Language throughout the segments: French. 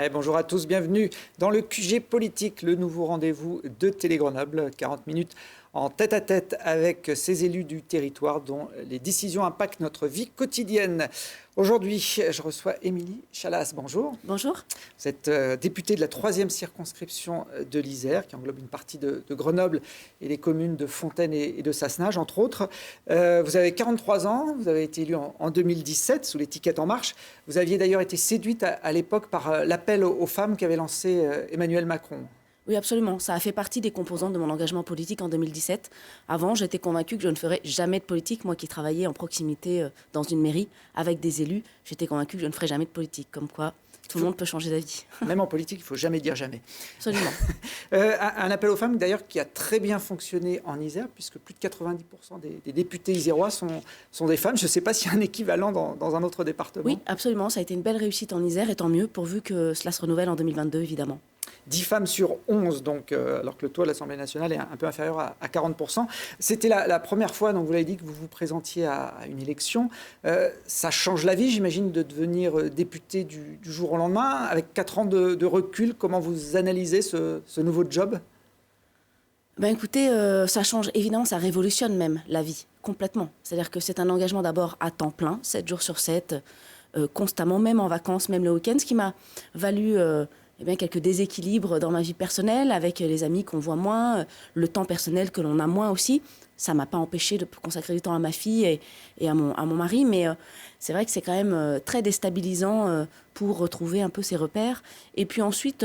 Allez, bonjour à tous, bienvenue dans le QG Politique, le nouveau rendez-vous de Télé Grenoble. 40 minutes en tête-à-tête avec ces élus du territoire dont les décisions impactent notre vie quotidienne. Aujourd'hui, je reçois Émilie Chalas. Bonjour. Bonjour. Vous êtes députée de la 3e circonscription de l'Isère, qui englobe une partie de Grenoble et les communes de Fontaine et de Sassenage, entre autres. Vous avez 43 ans, vous avez été élue en 2017 sous l'étiquette En Marche. Vous aviez d'ailleurs été séduite à l'époque par l'appel aux femmes qu'avait lancé Emmanuel Macron. Oui, absolument. Ça a fait partie des composantes de mon engagement politique en 2017. Avant, j'étais convaincue que je ne ferais jamais de politique. Moi qui travaillais en proximité dans une mairie avec des élus, j'étais convaincue que je ne ferais jamais de politique. Comme quoi, tout le monde peut changer d'avis. Même en politique, il ne faut jamais dire jamais. Absolument. Un appel aux femmes, d'ailleurs, qui a très bien fonctionné en Isère, puisque plus de 90% des députés isérois sont des femmes. Je ne sais pas s'il y a un équivalent dans un autre département. Oui, absolument. Ça a été une belle réussite en Isère, et tant mieux, pourvu que cela se renouvelle en 2022, évidemment. 10 femmes sur 11, donc, alors que le taux à l'Assemblée nationale est un peu inférieur à 40%. C'était la première fois, donc vous l'avez dit, que vous vous présentiez à une élection. Ça change la vie, j'imagine, de devenir député du jour au lendemain. Avec 4 ans de recul, comment vous analysez ce nouveau job ? Écoutez, ça change, évidemment, ça révolutionne même la vie, complètement. C'est-à-dire que c'est un engagement d'abord à temps plein, 7 jours sur 7, constamment, même en vacances, même le week-end, ce qui m'a valu... quelques déséquilibres dans ma vie personnelle, avec les amis qu'on voit moins, le temps personnel que l'on a moins aussi. Ça ne m'a pas empêché de consacrer du temps à ma fille et à mon mari, mais c'est vrai que c'est quand même très déstabilisant pour retrouver un peu ses repères. Et puis ensuite,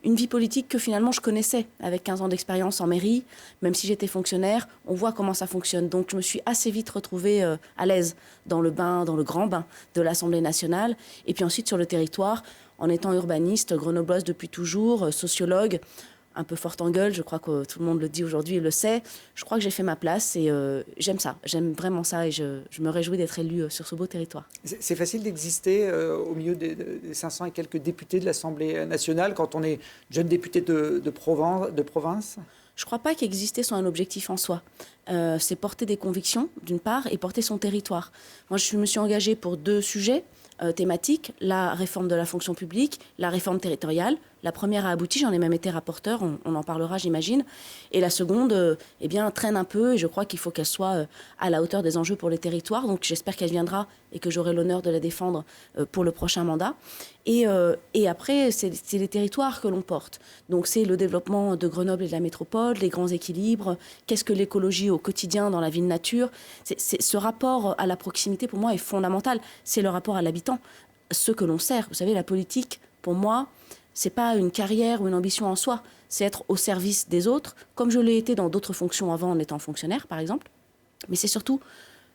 une vie politique que finalement je connaissais, avec 15 ans d'expérience en mairie, même si j'étais fonctionnaire, on voit comment ça fonctionne. Donc je me suis assez vite retrouvée à l'aise dans le grand bain de l'Assemblée nationale. Et puis ensuite sur le territoire, en étant urbaniste, grenobloise depuis toujours, sociologue, un peu forte en gueule, je crois que tout le monde le dit aujourd'hui et le sait. Je crois que j'ai fait ma place et j'aime ça, j'aime vraiment ça et je me réjouis d'être élue sur ce beau territoire. C'est facile d'exister au milieu des 500 et quelques députés de l'Assemblée nationale quand on est jeune député de province ? Je ne crois pas qu'exister soit un objectif en soi. C'est porter des convictions, d'une part, et porter son territoire. Moi, je me suis engagée pour 2 sujets thématiques, la réforme de la fonction publique, la réforme territoriale. La première a abouti, j'en ai même été rapporteur, on en parlera, j'imagine. Et la seconde, traîne un peu, et je crois qu'il faut qu'elle soit à la hauteur des enjeux pour les territoires. Donc j'espère qu'elle viendra et que j'aurai l'honneur de la défendre pour le prochain mandat. Et après, c'est les territoires que l'on porte. Donc c'est le développement de Grenoble et de la métropole, les grands équilibres, qu'est-ce que l'écologie au quotidien dans la vie de nature. Ce rapport à la proximité, pour moi, est fondamental. C'est le rapport à l'habitant, ceux que l'on sert. Vous savez, la politique, pour moi, c'est pas une carrière ou une ambition en soi. C'est être au service des autres, comme je l'ai été dans d'autres fonctions avant en étant fonctionnaire, par exemple. Mais c'est surtout,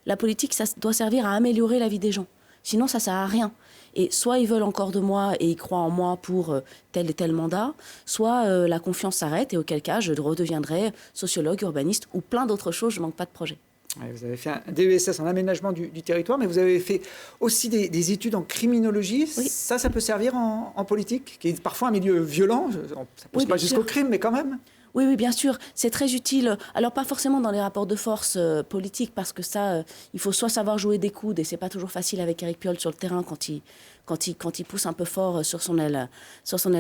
la politique, ça doit servir à améliorer la vie des gens. Sinon, ça sert à rien. Et soit ils veulent encore de moi et ils croient en moi pour tel et tel mandat, soit la confiance s'arrête et auquel cas, je redeviendrai sociologue, urbaniste ou plein d'autres choses. Je manque pas de projet. Vous avez fait un DESS en aménagement du territoire, mais vous avez fait aussi des études en criminologie. Oui. Ça peut servir en politique, qui est parfois un milieu violent. Ça ne pousse pas jusqu'au crime, mais quand même. Oui, bien sûr, c'est très utile. Alors, pas forcément dans les rapports de force politiques, parce que ça, il faut soit savoir jouer des coudes, et c'est pas toujours facile avec Éric Piolle sur le terrain quand il pousse un peu fort sur son aile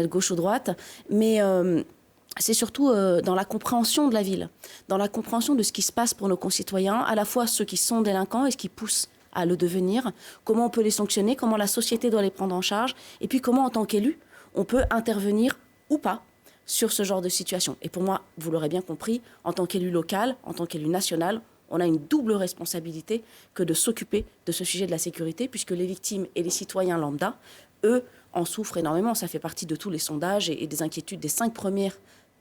gauche ou droite. Mais c'est surtout dans la compréhension de la ville, dans la compréhension de ce qui se passe pour nos concitoyens, à la fois ceux qui sont délinquants et ceux qui poussent à le devenir, comment on peut les sanctionner, comment la société doit les prendre en charge, et puis comment, en tant qu'élu, on peut intervenir ou pas sur ce genre de situation. Et pour moi, vous l'aurez bien compris, en tant qu'élu local, en tant qu'élu national, on a une double responsabilité que de s'occuper de ce sujet de la sécurité, puisque les victimes et les citoyens lambda, eux, en souffrent énormément. Ça fait partie de tous les sondages et des inquiétudes des 5 premiers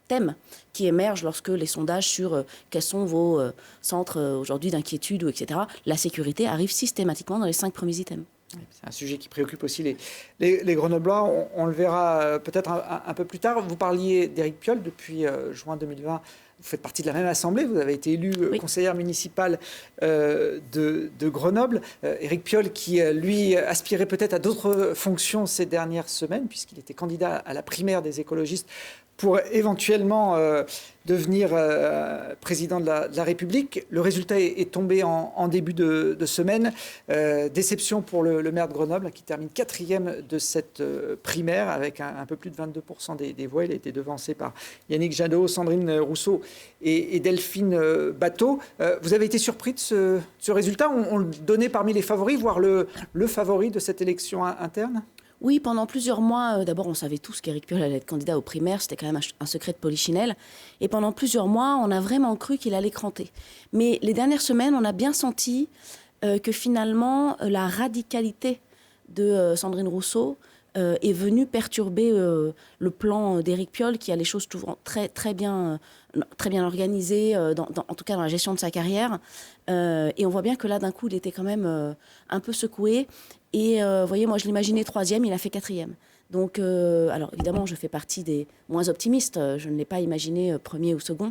thèmes qui émergent lorsque les sondages sur quels sont vos centres aujourd'hui d'inquiétude, etc. La sécurité arrive systématiquement dans les 5 premiers items. C'est un sujet qui préoccupe aussi les Grenoblois. On le verra peut-être un peu plus tard. Vous parliez d'Éric Piolle depuis juin 2020. Vous faites partie de la même assemblée. Vous avez été élue conseillère municipale de Grenoble. Éric Piolle qui, lui, aspirait peut-être à d'autres fonctions ces dernières semaines, puisqu'il était candidat à la primaire des écologistes pour éventuellement devenir président de la République. Le résultat est tombé en début de semaine. Déception pour le maire de Grenoble, qui termine 4e de cette primaire avec un peu plus de 22% des voix. Il a été devancé par Yannick Jadot, Sandrine Rousseau et Delphine Batho. Vous avez été surpris de ce résultat? On le donnait parmi les favoris, voire le favori de cette élection interne? Oui, pendant plusieurs mois, d'abord on savait tous qu'Éric Piolle allait être candidat aux primaires, c'était quand même un secret de polichinelle. Et pendant plusieurs mois, on a vraiment cru qu'il allait cranter. Mais les dernières semaines, on a bien senti que finalement, la radicalité de Sandrine Rousseau est venue perturber le plan d'Éric Piolle, qui a les choses toujours très bien organisées, en tout cas dans la gestion de sa carrière. Et on voit bien que là, d'un coup, il était quand même un peu secoué. Et vous voyez, moi, je l'imaginais 3e, il a fait 4e. Donc, alors évidemment, je fais partie des moins optimistes. Je ne l'ai pas imaginé 1er ou 2e.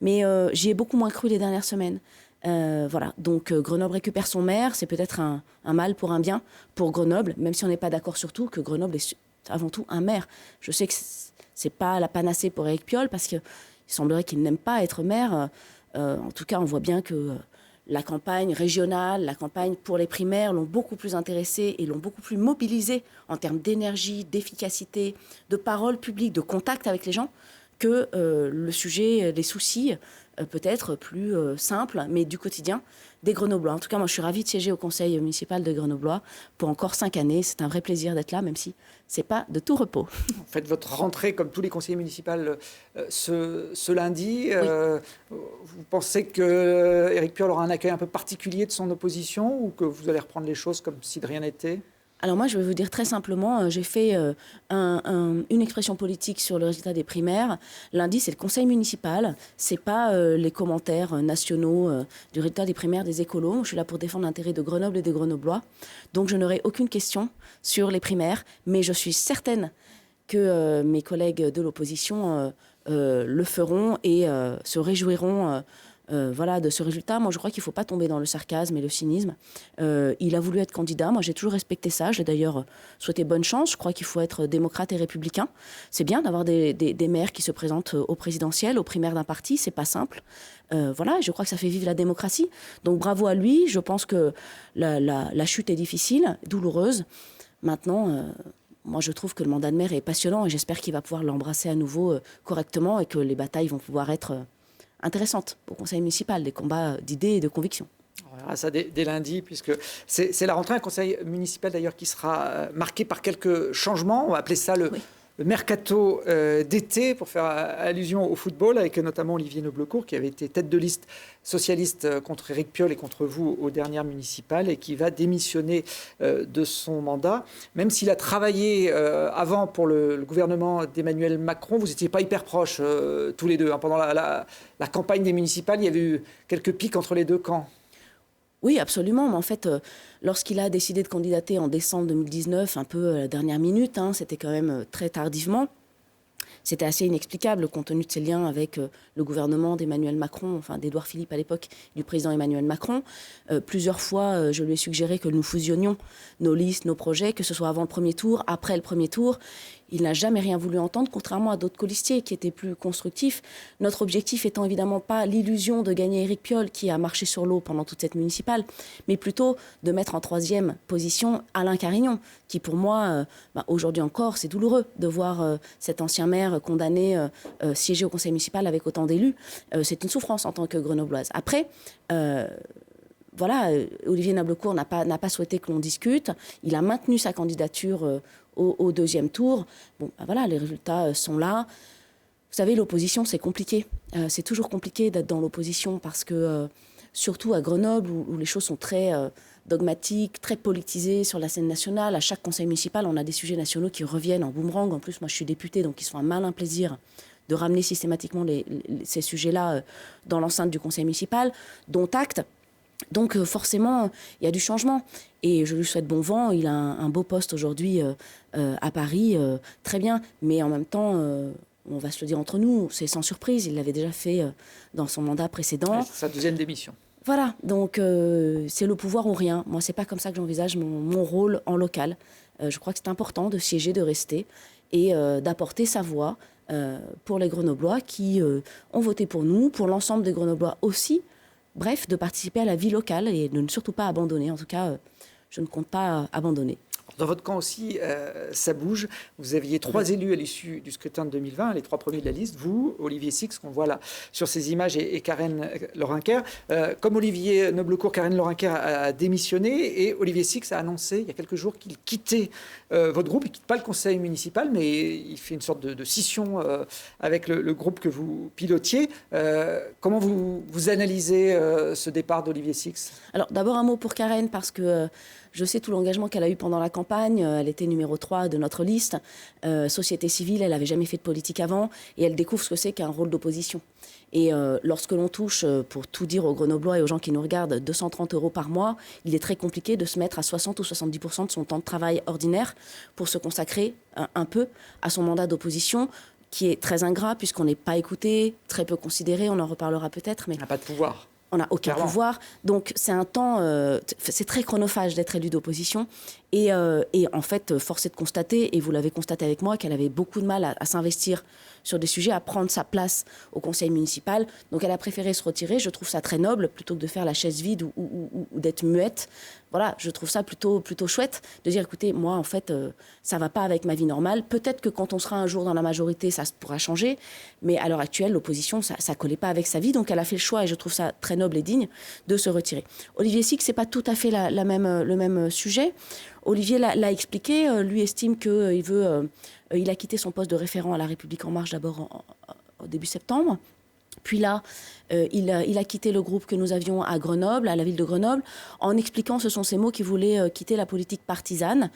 Mais j'y ai beaucoup moins cru les dernières semaines. Voilà, donc Grenoble récupère son maire. C'est peut-être un mal pour un bien pour Grenoble, même si on n'est pas d'accord sur tout, que Grenoble est avant tout un maire. Je sais que c'est pas la panacée pour Éric Piolle, parce qu'il semblerait qu'il n'aime pas être maire. En tout cas, on voit bien que la campagne régionale, la campagne pour les primaires l'ont beaucoup plus intéressé et l'ont beaucoup plus mobilisé en termes d'énergie, d'efficacité, de parole publique, de contact avec les gens, que le sujet, les soucis peut-être plus simples, mais du quotidien des Grenoblois. En tout cas, moi, je suis ravie de siéger au conseil municipal de Grenoblois pour encore 5 années. C'est un vrai plaisir d'être là, même si c'est pas de tout repos. En fait, votre rentrée, comme tous les conseillers municipaux, ce lundi. Oui. Vous pensez qu'Éric Piolle aura un accueil un peu particulier de son opposition, ou que vous allez reprendre les choses comme si de rien n'était? Alors moi, je vais vous dire très simplement, j'ai fait une expression politique sur le résultat des primaires. Lundi, c'est le conseil municipal, c'est pas les commentaires nationaux du résultat des primaires des écolos. Je suis là pour défendre l'intérêt de Grenoble et des Grenoblois. Donc je n'aurai aucune question sur les primaires, mais je suis certaine que mes collègues de l'opposition le feront et se réjouiront voilà, de ce résultat. Moi, je crois qu'il ne faut pas tomber dans le sarcasme et le cynisme. Il a voulu être candidat. Moi, j'ai toujours respecté ça. J'ai d'ailleurs souhaité bonne chance. Je crois qu'il faut être démocrate et républicain. C'est bien d'avoir des maires qui se présentent au présidentiel, aux primaires d'un parti. C'est pas simple. Voilà, je crois que ça fait vivre la démocratie. Donc, bravo à lui. Je pense que la chute est difficile, douloureuse. Maintenant, moi, je trouve que le mandat de maire est passionnant et j'espère qu'il va pouvoir l'embrasser à nouveau correctement et que les batailles vont pouvoir être intéressante au conseil municipal, des combats d'idées et de convictions. On verra ça dès lundi, puisque c'est la rentrée, un conseil municipal d'ailleurs qui sera marqué par quelques changements. On va appeler ça le mercato d'été, pour faire allusion au football, avec notamment Olivier Noblecourt, qui avait été tête de liste socialiste contre Éric Piolle et contre vous aux dernières municipales, et qui va démissionner de son mandat. Même s'il a travaillé avant pour le gouvernement d'Emmanuel Macron, vous n'étiez pas hyper proches tous les deux. Hein. Pendant la campagne des municipales, il y avait eu quelques pics entre les deux camps. Oui, absolument. Mais en fait, lorsqu'il a décidé de candidater en décembre 2019, un peu à la dernière minute, hein, c'était quand même très tardivement. C'était assez inexplicable compte tenu de ses liens avec le gouvernement d'Emmanuel Macron, enfin d'Édouard Philippe à l'époque, du président Emmanuel Macron. Plusieurs fois, je lui ai suggéré que nous fusionnions nos listes, nos projets, que ce soit avant le premier tour, après le premier tour. Il n'a jamais rien voulu entendre, contrairement à d'autres colistiers qui étaient plus constructifs. Notre objectif étant évidemment pas l'illusion de gagner Éric Piolle, qui a marché sur l'eau pendant toute cette municipale, mais plutôt de mettre en 3e position Alain Carignon, qui pour moi, aujourd'hui encore, c'est douloureux de voir cet ancien maire condamné siéger au conseil municipal avec autant d'élus. C'est une souffrance en tant que grenobloise. Après, voilà, Olivier Noblecourt n'a pas souhaité que l'on discute. Il a maintenu sa candidature au 2e tour. Bon, voilà, les résultats sont là. Vous savez, l'opposition, c'est compliqué. C'est toujours compliqué d'être dans l'opposition parce que, surtout à Grenoble, où les choses sont très dogmatiques, très politisées sur la scène nationale, à chaque conseil municipal, on a des sujets nationaux qui reviennent en boomerang. En plus, moi, je suis députée, donc ils se font un malin plaisir de ramener systématiquement ces sujets-là dans l'enceinte du conseil municipal, dont acte. Donc forcément, il y a du changement. Et je lui souhaite bon vent. Il a un beau poste aujourd'hui à Paris, très bien. Mais en même temps, on va se le dire entre nous, c'est sans surprise. Il l'avait déjà fait dans son mandat précédent. Ouais, c'est sa 2e démission. Voilà, donc c'est le pouvoir ou rien. Moi, c'est pas comme ça que j'envisage mon rôle en local. Je crois que c'est important de siéger, de rester et d'apporter sa voix pour les Grenoblois qui ont voté pour nous, pour l'ensemble des Grenoblois aussi. Bref, de participer à la vie locale et de ne surtout pas abandonner. En tout cas, je ne compte pas abandonner. Dans votre camp aussi, ça bouge. Vous aviez 3 élus à l'issue du scrutin de 2020, les 3 premiers de la liste. Vous, Olivier Sixt, qu'on voit là sur ces images, et Karen Lorinquer. Comme Olivier Noblecourt, Karen Lorinquer a démissionné et Olivier Sixt a annoncé il y a quelques jours qu'il quittait votre groupe. Il ne quitte pas le conseil municipal, mais il fait une sorte de scission avec le groupe que vous pilotiez. Comment vous analysez ce départ d'Olivier Sixt? Alors d'abord un mot pour Karen, parce que je sais tout l'engagement qu'elle a eu pendant la campagne. Elle était numéro 3 de notre liste. Société civile, elle n'avait jamais fait de politique avant et elle découvre ce que c'est qu'un rôle d'opposition. Et lorsque l'on touche, pour tout dire aux Grenoblois et aux gens qui nous regardent, 230 € par mois, il est très compliqué de se mettre à 60 ou 70% de son temps de travail ordinaire pour se consacrer un peu à son mandat d'opposition, qui est très ingrat puisqu'on n'est pas écouté, très peu considéré, on en reparlera peut-être. Mais on n'a pas de pouvoir. On n'a aucun pouvoir. Donc, c'est un temps... c'est très chronophage d'être élu d'opposition. Et en fait, force est de constater, et vous l'avez constaté avec moi, qu'elle avait beaucoup de mal à s'investir sur des sujets, à prendre sa place au conseil municipal. Donc, elle a préféré se retirer. Je trouve ça très noble, plutôt que de faire la chaise vide ou d'être muette. Voilà, je trouve ça plutôt chouette de dire, écoutez, moi, en fait, ça ne va pas avec ma vie normale. Peut-être que quand on sera un jour dans la majorité, ça pourra changer. Mais à l'heure actuelle, l'opposition, ça ne collait pas avec sa vie. Donc, elle a fait le choix, et je trouve ça très noble et digne, de se retirer. Olivier Sixt, ce n'est pas tout à fait le même sujet. Olivier l'a expliqué. Lui estime qu'il a quitté son poste de référent à La République En Marche d'abord au début septembre. Puis là, il a quitté le groupe que nous avions à Grenoble, à la ville de Grenoble, en expliquant, ce sont ces mots, qu'il voulait quitter la politique partisane.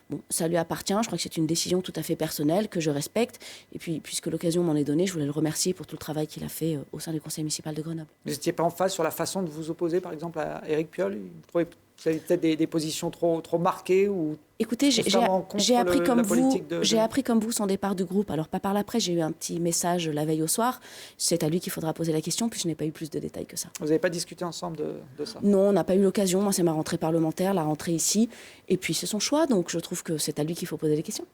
Bon, ça lui appartient, je crois que c'est une décision tout à fait personnelle, que je respecte. Et puis, puisque l'occasion m'en est donnée, je voulais le remercier pour tout le travail qu'il a fait au sein du conseil municipal de Grenoble. Vous n'étiez pas en phase sur la façon de vous opposer, par exemple, à Éric Piolle? Vous trouvez que vous avez peut-être des positions trop marquées ou... Écoutez, j'ai appris comme vous son départ du groupe. Alors, pas par la presse, j'ai eu un petit message la veille au soir. C'est à lui qu'il faudra poser la question, puis je n'ai pas eu plus de détails que ça. Vous n'avez pas discuté ensemble de ça? Non, on n'a pas eu l'occasion. Moi, c'est ma rentrée parlementaire, la rentrée ici. Et puis, c'est son choix, donc je trouve que c'est à lui qu'il faut poser les questions.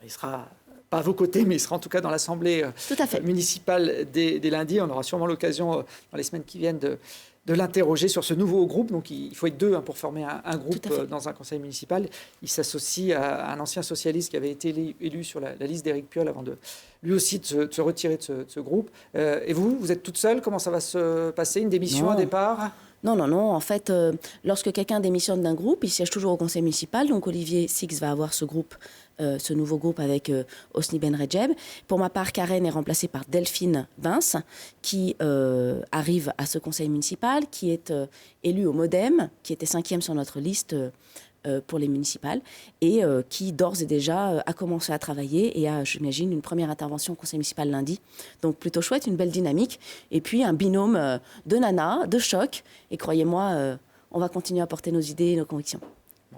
Il sera... pas à vos côtés, mais il sera en tout cas dans l'Assemblée municipale dès lundi. On aura sûrement l'occasion, dans les semaines qui viennent, de l'interroger sur ce nouveau groupe. Donc, il faut être 2 pour former un groupe dans un conseil municipal. Il s'associe à un ancien socialiste qui avait été élu sur la liste d'Éric Piolle avant de lui aussi de se retirer de ce groupe. Et vous êtes toute seule? Comment ça va se passer? Une démission, un départ? Non. En fait, lorsque quelqu'un démissionne d'un groupe, il siège toujours au conseil municipal. Donc, Olivier Sixt va avoir ce nouveau groupe avec Hosni Ben Redjeb. Pour ma part, Karen est remplacée par Delphine Vince, qui arrive à ce conseil municipal, qui est élue au MoDem, qui était 5e sur notre liste pour les municipales, et qui d'ores et déjà a commencé à travailler et a, j'imagine, une première intervention au conseil municipal lundi. Donc plutôt chouette, une belle dynamique. Et puis un binôme de nana, de choc. Et croyez-moi, on va continuer à porter nos idées et nos convictions.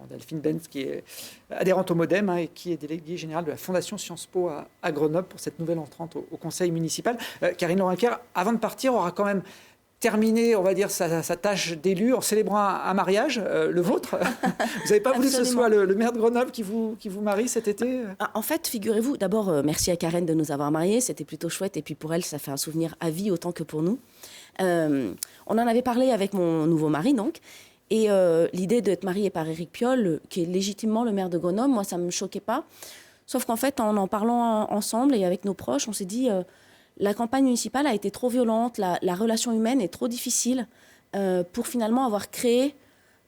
Delphine Benz, qui est adhérente au MoDem et qui est déléguée générale de la Fondation Sciences Po à Grenoble pour cette nouvelle entrante au conseil municipal. Karine Lorinquer, avant de partir, aura quand même terminé, on va dire, sa tâche d'élu en célébrant un mariage, le vôtre. Vous n'avez pas voulu que ce soit le maire de Grenoble qui vous marie cet été? En fait, figurez-vous, d'abord, merci à Karen de nous avoir mariés. C'était plutôt chouette. Et puis pour elle, ça fait un souvenir à vie autant que pour nous. On en avait parlé avec mon nouveau mari, donc. Et l'idée d'être mariée par Éric Piolle, qui est légitimement le maire de Grenoble, moi, ça ne me choquait pas. Sauf qu'en fait, en parlant ensemble et avec nos proches, on s'est dit, la campagne municipale a été trop violente, la relation humaine est trop difficile pour finalement avoir créé,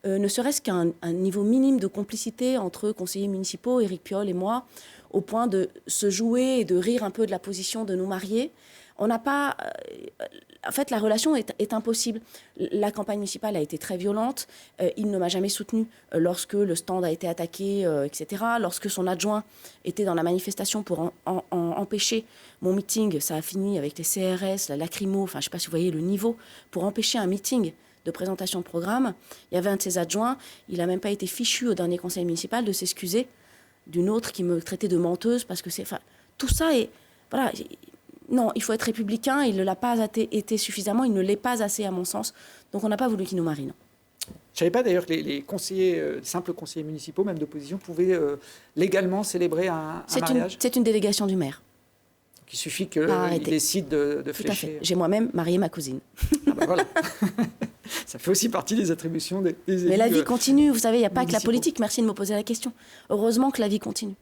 ne serait-ce qu'un niveau minime de complicité entre conseillers municipaux, Éric Piolle et moi, au point de se jouer et de rire un peu de la position de nous marier. On n'a pas... En fait, la relation est impossible. La campagne municipale a été très violente. Il ne m'a jamais soutenue lorsque le stand a été attaqué, etc. Lorsque son adjoint était dans la manifestation pour empêcher mon meeting, ça a fini avec les CRS, la lacrymo, enfin, je ne sais pas si vous voyez le niveau, pour empêcher un meeting de présentation de programme. Il y avait un de ses adjoints, il n'a même pas été fichu au dernier conseil municipal de s'excuser d'une autre qui me traitait de menteuse parce que c'est... Enfin, tout ça est... Voilà... Non, il faut être républicain, il ne l'a pas été suffisamment, il ne l'est pas assez à mon sens. Donc on n'a pas voulu qu'il nous marie, non. Je ne savais pas d'ailleurs que les conseillers, simples conseillers municipaux, même d'opposition, pouvaient légalement célébrer un mariage. C'est une délégation du maire. il suffit qu'il décide de flécher. Tout à fait. J'ai moi-même marié ma cousine. Ah ben voilà. Ça fait aussi partie des attributions des élus. Mais la vie continue, vous savez, il n'y a pas que la politique. Merci de me poser la question. Heureusement que la vie continue.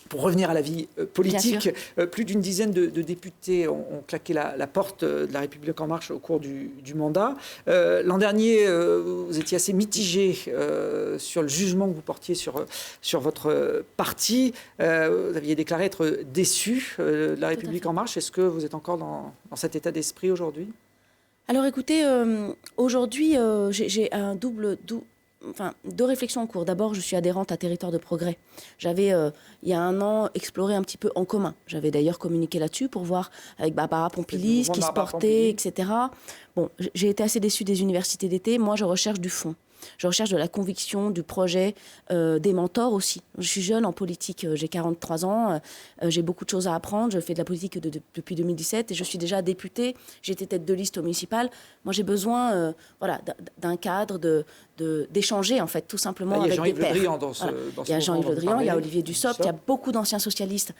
Pour revenir à la vie politique, plus d'une dizaine de députés ont claqué la porte de La République En Marche au cours du mandat. L'an dernier, vous étiez assez mitigé sur le jugement que vous portiez sur votre parti. Vous aviez déclaré être déçu de La République En Marche. Est-ce que vous êtes encore dans cet état d'esprit aujourd'hui ? Alors écoutez, aujourd'hui, j'ai deux réflexions en cours. D'abord, je suis adhérente à Territoire de Progrès. J'avais, il y a un an, exploré un petit peu En Commun. J'avais d'ailleurs communiqué là-dessus pour voir avec Barbara Pompili ce qui se portait, etc. Bon, j'ai été assez déçue des universités d'été. Moi, je recherche du fond. Je recherche de la conviction, du projet, des mentors aussi. Je suis jeune en politique, j'ai 43 ans, j'ai beaucoup de choses à apprendre. Je fais de la politique depuis 2017 et je suis déjà députée. J'ai été tête de liste au municipal. Moi, j'ai besoin d'un cadre, d'échanger, en fait, tout simplement avec des pairs. Il y a Jean-Yves Le Drian, il y a Olivier Dussopt, il y a beaucoup d'anciens socialistes.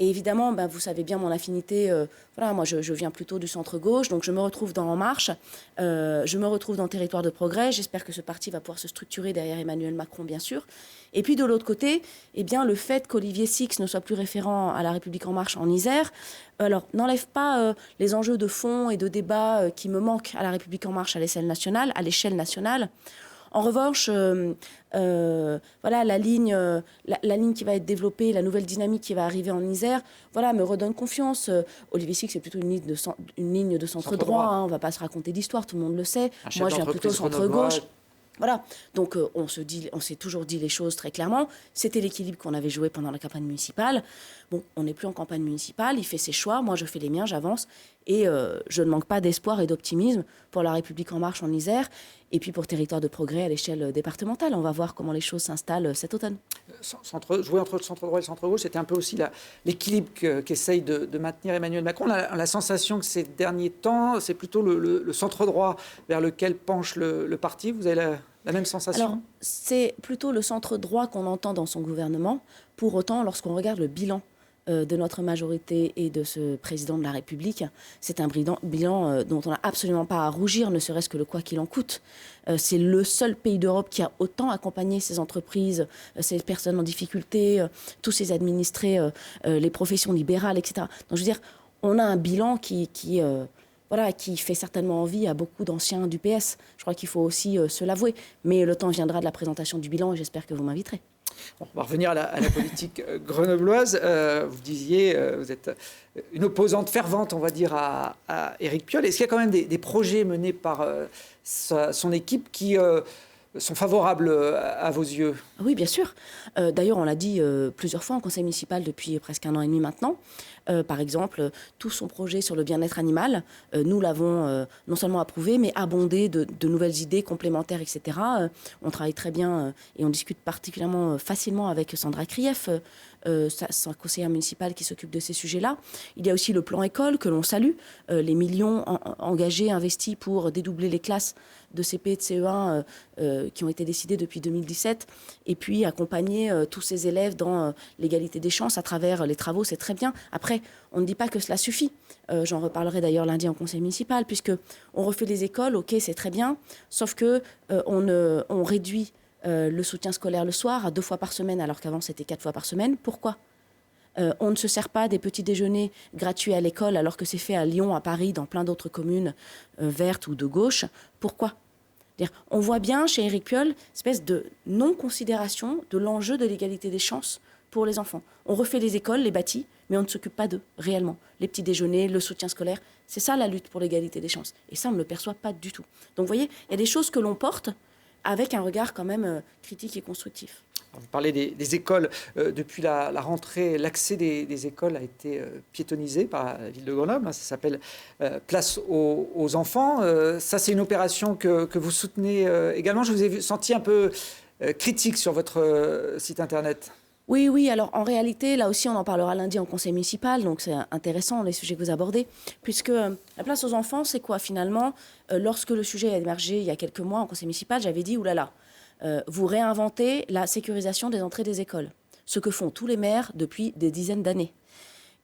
Et évidemment, vous savez bien mon affinité. Moi, je viens plutôt du centre-gauche, donc je me retrouve dans En Marche, je me retrouve dans Territoire de Progrès. J'espère que ce parti va pouvoir se structurer derrière Emmanuel Macron, bien sûr. Et puis, de l'autre côté, le fait qu'Olivier Sixt ne soit plus référent à La République En Marche en Isère, n'enlève pas les enjeux de fond et de débat qui me manquent à La République En Marche à l'échelle nationale. En revanche, la ligne qui va être développée, la nouvelle dynamique qui va arriver en Isère, me redonne confiance. Olivier Sixt, c'est plutôt une ligne de centre-droit. On ne va pas se raconter d'histoire, tout le monde le sait. Moi, je viens plutôt centre-gauche. Voilà, donc on s'est toujours dit les choses très clairement. C'était l'équilibre qu'on avait joué pendant la campagne municipale. Bon, on n'est plus en campagne municipale, il fait ses choix, moi je fais les miens, j'avance. Et je ne manque pas d'espoir et d'optimisme pour La République En Marche en Isère et puis pour Territoire de Progrès à l'échelle départementale. On va voir comment les choses s'installent cet automne. Jouer entre le centre-droit et le centre-gauche, c'était un peu aussi l'équilibre qu'essaye de maintenir Emmanuel Macron. On a la sensation que ces derniers temps, c'est plutôt le centre-droit vers lequel penche le parti. Vous avez la même sensation ? Alors, c'est plutôt le centre-droit qu'on entend dans son gouvernement. Pour autant, lorsqu'on regarde le bilan de notre majorité et de ce président de la République, c'est un bilan dont on n'a absolument pas à rougir, ne serait-ce que le quoi qu'il en coûte. C'est le seul pays d'Europe qui a autant accompagné ses entreprises, ces personnes en difficulté, tous ses administrés, les professions libérales, etc. Donc je veux dire, on a un bilan qui fait certainement envie à beaucoup d'anciens du PS. Je crois qu'il faut aussi se l'avouer. Mais le temps viendra de la présentation du bilan et j'espère que vous m'inviterez. Bon, on va revenir à la politique grenobloise. Vous disiez, vous êtes une opposante fervente, on va dire, à Éric Piolle. Est-ce qu'il y a quand même des projets menés par son équipe qui sont favorables à vos yeux ? Oui, bien sûr. D'ailleurs, on l'a dit plusieurs fois en conseil municipal depuis presque 1 an et demi maintenant. Par exemple, tout son projet sur le bien-être animal, nous l'avons non seulement approuvé, mais abondé de nouvelles idées complémentaires, etc. On travaille très bien et on discute particulièrement facilement avec Sandra Krief, sa conseillère municipale qui s'occupe de ces sujets-là. Il y a aussi le plan école que l'on salue, les millions engagés, investis pour dédoubler les classes de CP et de CE1 qui ont été décidés depuis 2017, et puis accompagner tous ces élèves dans l'égalité des chances à travers les travaux, c'est très bien. Après, on ne dit pas que cela suffit. J'en reparlerai d'ailleurs lundi en conseil municipal, puisque on refait les écoles, ok, c'est très bien, sauf que on réduit le soutien scolaire le soir à 2 fois par semaine, alors qu'avant c'était 4 fois par semaine. Pourquoi ? On ne se sert pas des petits déjeuners gratuits à l'école, alors que c'est fait à Lyon, à Paris, dans plein d'autres communes vertes ou de gauche. Pourquoi ? On voit bien chez Éric Piolle une espèce de non-considération de l'enjeu de l'égalité des chances pour les enfants. On refait les écoles, les bâtis, mais on ne s'occupe pas d'eux, réellement. Les petits déjeuners, le soutien scolaire, c'est ça la lutte pour l'égalité des chances. Et ça, on ne le perçoit pas du tout. Donc vous voyez, il y a des choses que l'on porte avec un regard quand même critique et constructif. Vous parlez des écoles. Depuis la rentrée, l'accès des écoles a été piétonnisé par la ville de Grenoble. Ça s'appelle Place aux enfants. Ça, c'est une opération que vous soutenez également. Je vous ai senti un peu critique sur votre site internet. Oui. Alors, en réalité, là aussi, on en parlera lundi en conseil municipal. Donc, c'est intéressant, les sujets que vous abordez. Puisque la place aux enfants, c'est quoi, finalement ? Lorsque le sujet a émergé il y a quelques mois en conseil municipal, j'avais dit, oulala, vous réinventez la sécurisation des entrées des écoles. ce que font tous les maires depuis des dizaines d'années.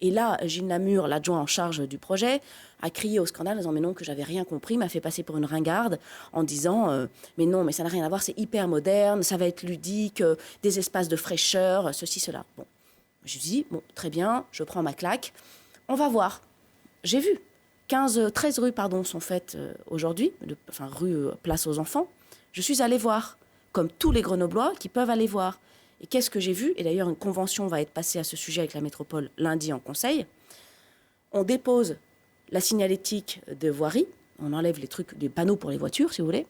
Et là, Gilles Namur, l'adjoint en charge du projet, a crié au scandale en disant « mais non, que j'avais rien compris », m'a fait passer pour une ringarde en disant « mais non, mais ça n'a rien à voir, c'est hyper moderne, ça va être ludique, des espaces de fraîcheur, ceci, cela ». Bon, je dis « bon, très bien, je prends ma claque, on va voir ». J'ai vu, 13 rues sont faites aujourd'hui, rue Place aux Enfants. Je suis allée voir, comme tous les Grenoblois qui peuvent aller voir. Et qu'est-ce que j'ai vu? Et d'ailleurs, une convention va être passée à ce sujet avec la métropole lundi en conseil. On dépose la signalétique de voirie. On enlève les panneaux pour les voitures, si vous voulez.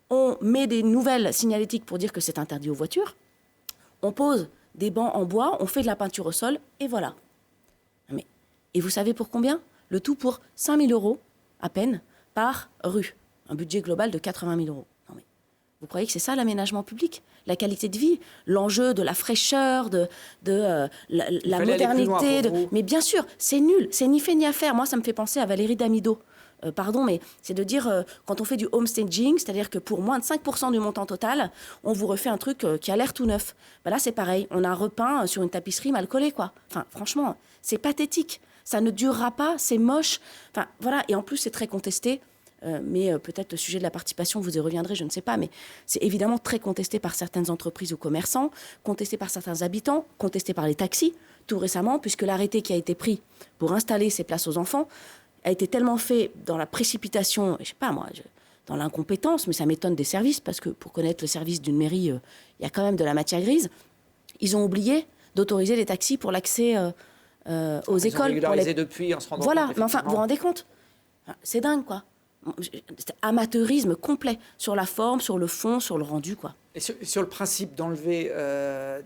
On met des nouvelles signalétiques pour dire que c'est interdit aux voitures. On pose des bancs en bois, on fait de la peinture au sol, et voilà. Et vous savez pour combien? Le tout pour 5 000 € à peine par rue. Un budget global de 80 000 €. Vous croyez que c'est ça l'aménagement public? La qualité de vie, l'enjeu de la fraîcheur, de la modernité. Mais bien sûr, c'est nul, c'est ni fait ni à faire. Moi, ça me fait penser à Valérie Damido. Mais c'est de dire, quand on fait du homestaging, c'est-à-dire que pour moins de 5% du montant total, on vous refait un truc qui a l'air tout neuf. Là, c'est pareil, on a repeint sur une tapisserie mal collée, quoi. Enfin, franchement, c'est pathétique. Ça ne durera pas, c'est moche. Enfin, voilà, et en plus, c'est très contesté. Mais peut-être le sujet de la participation, vous y reviendrez, je ne sais pas, mais c'est évidemment très contesté par certaines entreprises ou commerçants, contesté par certains habitants, contesté par les taxis, tout récemment, puisque l'arrêté qui a été pris pour installer ces places aux enfants a été tellement fait dans la précipitation, je sais pas moi, dans l'incompétence, mais ça m'étonne des services, parce que pour connaître le service d'une mairie, il y a quand même de la matière grise. Ils ont oublié d'autoriser les taxis pour l'accès aux écoles. Ils ont régularisé depuis en se rendant compte. Voilà, mais enfin, vous vous rendez compte? C'est dingue, quoi. C'était amateurisme complet, sur la forme, sur le fond, sur le rendu, quoi. Et sur le principe d'enlever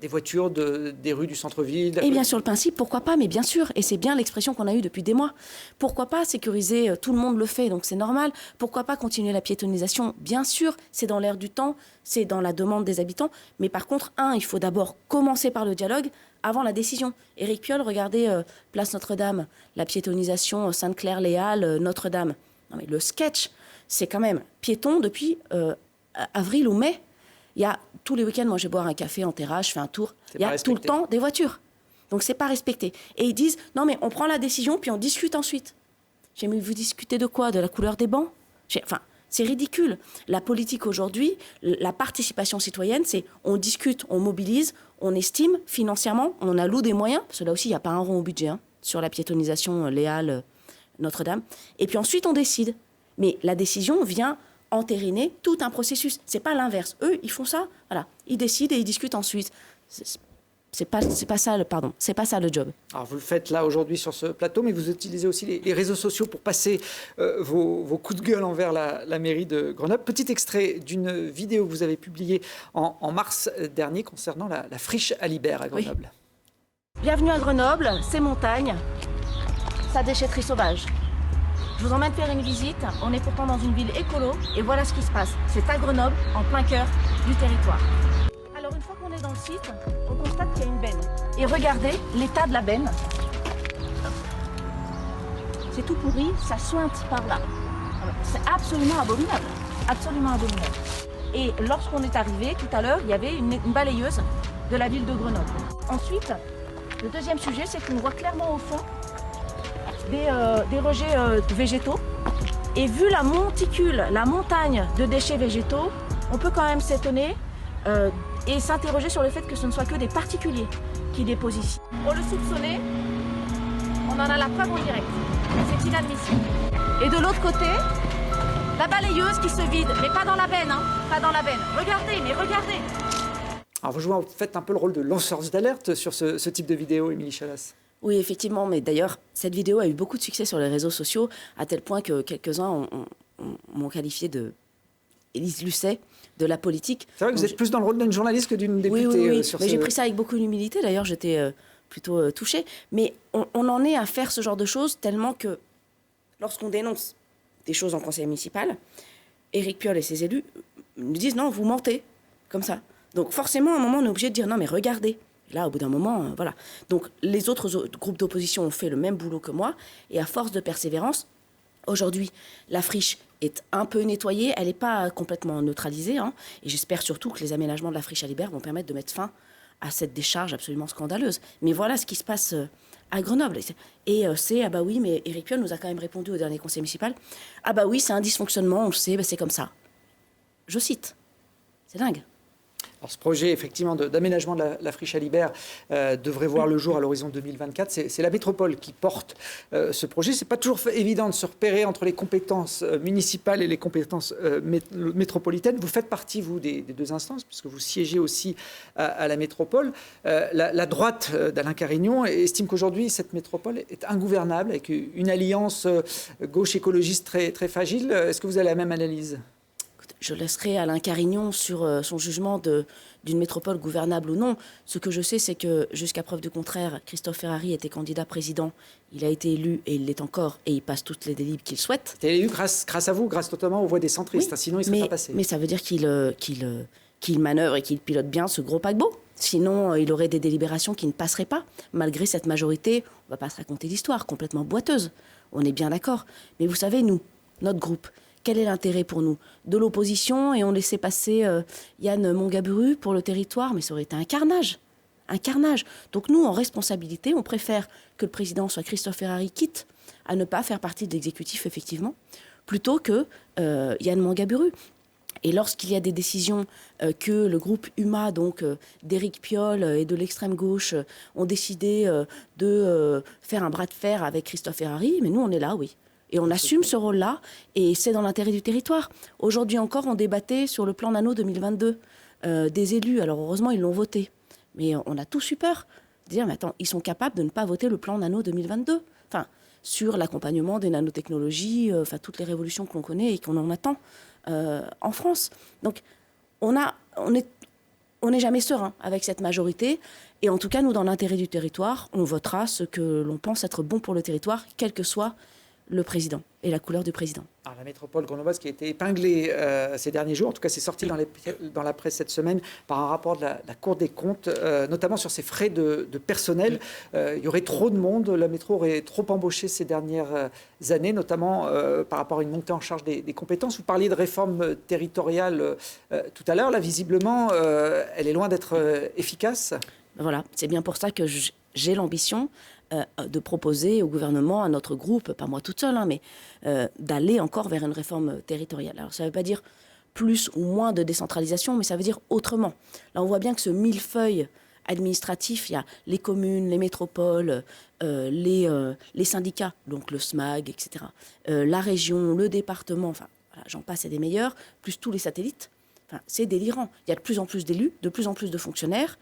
des voitures des rues du centre-ville? Eh bien, sur le principe, pourquoi pas, mais bien sûr, et c'est bien l'expression qu'on a eue depuis des mois. Pourquoi pas sécuriser, tout le monde le fait, donc c'est normal. Pourquoi pas continuer la piétonisation? Bien sûr, c'est dans l'air du temps, c'est dans la demande des habitants, mais par contre, il faut d'abord commencer par le dialogue avant la décision. Éric Piolle, regardez Place Notre-Dame, la piétonisation Sainte-Claire-les-Halles, Notre-Dame. Non mais le sketch, c'est quand même piéton depuis avril ou mai. Il y a tous les week-ends, moi je vais boire un café en terrasse, je fais un tour. Il y a tout le temps des voitures. Donc c'est pas respecté. Et ils disent, non mais on prend la décision puis on discute ensuite. J'ai dit, mais vous discutez de quoi? De la couleur des bancs? Enfin, c'est ridicule. La politique aujourd'hui, la participation citoyenne, c'est on discute, on mobilise, on estime financièrement, on alloue des moyens, parce que là aussi il n'y a pas un rond au budget, sur la piétonisation Léal, Notre-Dame. Et puis ensuite, on décide. Mais la décision vient entériner tout un processus. C'est pas l'inverse. Eux, ils font ça, voilà. Ils décident et ils discutent ensuite. C'est pas ça le job. Alors vous le faites là aujourd'hui sur ce plateau, mais vous utilisez aussi les réseaux sociaux pour passer vos coups de gueule envers la mairie de Grenoble. Petit extrait d'une vidéo que vous avez publiée en mars dernier concernant la friche Alibert à Grenoble. Oui. Bienvenue à Grenoble, c'est montagne. Sa déchetterie sauvage. Je vous emmène faire une visite. On est pourtant dans une ville écolo et voilà ce qui se passe. C'est à Grenoble, en plein cœur du territoire. Alors une fois qu'on est dans le site, on constate qu'il y a une benne. Et regardez l'état de la benne. C'est tout pourri, ça sointe par là. C'est absolument abominable. Absolument abominable. Et lorsqu'on est arrivé tout à l'heure, il y avait une balayeuse de la ville de Grenoble. Ensuite, le deuxième sujet, c'est qu'on voit clairement au fond des rejets végétaux. Et vu la monticule, la montagne de déchets végétaux, on peut quand même s'étonner et s'interroger sur le fait que ce ne soit que des particuliers qui déposent ici. Pour le soupçonner, on en a la preuve en direct. C'est inadmissible. Et de l'autre côté, la balayeuse qui se vide, mais pas dans la benne, pas dans la benne. Regardez, mais regardez. Alors vous faites un peu le rôle de lanceuse d'alerte sur ce type de vidéo, Émilie Chalas. Oui, effectivement, mais d'ailleurs, cette vidéo a eu beaucoup de succès sur les réseaux sociaux, à tel point que quelques-uns m'ont qualifié de Élise Lucet de la politique. C'est vrai que vous êtes plus dans le rôle d'une journaliste que d'une députée. Oui. Mais j'ai pris ça avec beaucoup d'humilité, d'ailleurs, j'étais plutôt touchée. Mais on en est à faire ce genre de choses tellement que lorsqu'on dénonce des choses en conseil municipal, Éric Piolle et ses élus nous disent « non, vous mentez », comme ça. Donc forcément, à un moment, on est obligé de dire « non, mais regardez ». Là, au bout d'un moment, voilà. Donc, les autres groupes d'opposition ont fait le même boulot que moi. Et à force de persévérance, aujourd'hui, la friche est un peu nettoyée. Elle n'est pas complètement neutralisée. Et j'espère surtout que les aménagements de la friche Alibert vont permettre de mettre fin à cette décharge absolument scandaleuse. Mais voilà ce qui se passe à Grenoble. Et c'est, ah bah oui, mais Éric Piolle nous a quand même répondu au dernier conseil municipal, ah bah oui, c'est un dysfonctionnement, on le sait, bah c'est comme ça. Je cite. C'est dingue. Alors, ce projet, effectivement, d'aménagement de la friche à Libert devrait voir le jour à l'horizon 2024. C'est la métropole qui porte ce projet. Ce n'est pas toujours évident de se repérer entre les compétences municipales et les compétences métropolitaines. Vous faites partie, vous, des deux instances, puisque vous siégez aussi à la métropole. La droite d'Alain Carignon estime qu'aujourd'hui, cette métropole est ingouvernable, avec une alliance gauche écologiste très, très fragile. Est-ce que vous avez la même analyse ? Je laisserai Alain Carignon sur son jugement d'une métropole gouvernable ou non. Ce que je sais, c'est que jusqu'à preuve du contraire, Christophe Ferrari était candidat président. Il a été élu et il l'est encore et il passe toutes les délibres qu'il souhaite. Il a été élu grâce à vous, grâce notamment aux voix des centristes. Oui, sinon, il ne serait pas passé. Mais ça veut dire qu'il manœuvre et qu'il pilote bien ce gros paquebot. Sinon, il aurait des délibérations qui ne passeraient pas. Malgré cette majorité, on ne va pas se raconter d'histoire, complètement boiteuse. On est bien d'accord. Mais vous savez, nous, notre groupe, quel est l'intérêt pour nous de l'opposition et on laissait passer Yann Mongaburu pour le territoire, mais ça aurait été un carnage. Un carnage. Donc nous, en responsabilité, on préfère que le président soit Christophe Ferrari, quitte à ne pas faire partie de l'exécutif, effectivement, plutôt que Yann Mongaburu. Et lorsqu'il y a des décisions que le groupe UMA, donc d'Éric Piolle et de l'extrême gauche, ont décidé de faire un bras de fer avec Christophe Ferrari, mais nous, on est là, oui. Et on assume ce rôle-là, et c'est dans l'intérêt du territoire. Aujourd'hui encore, on débattait sur le plan Nano 2022 des élus. Alors heureusement, ils l'ont voté. Mais on a tous eu peur de dire, mais attends, ils sont capables de ne pas voter le plan Nano 2022. Enfin, sur l'accompagnement des nanotechnologies, enfin, toutes les révolutions que l'on connaît et qu'on en attend en France. Donc, on n'est jamais serein avec cette majorité. Et en tout cas, nous, dans l'intérêt du territoire, on votera ce que l'on pense être bon pour le territoire, quel que soit le président et la couleur du président. Alors, la métropole grenobloise qui a été épinglée ces derniers jours, en tout cas c'est sorti dans la presse cette semaine par un rapport de la Cour des comptes, notamment sur ses frais de personnel. Il y aurait trop de monde, la métro aurait trop embauché ces dernières années, notamment par rapport à une montée en charge des compétences. Vous parliez de réforme territoriale tout à l'heure, là visiblement elle est loin d'être efficace. Voilà, c'est bien pour ça que j'ai l'ambition de proposer au gouvernement, à notre groupe, pas moi toute seule, hein, mais d'aller encore vers une réforme territoriale. Alors ça ne veut pas dire plus ou moins de décentralisation, mais ça veut dire autrement. Là, on voit bien que ce millefeuille administratif, il y a les communes, les métropoles, les syndicats, donc le SMAG, etc., la région, le département, enfin, voilà, j'en passe et des meilleurs, plus tous les satellites. Enfin, c'est délirant. Il y a de plus en plus d'élus, de plus en plus de fonctionnaires,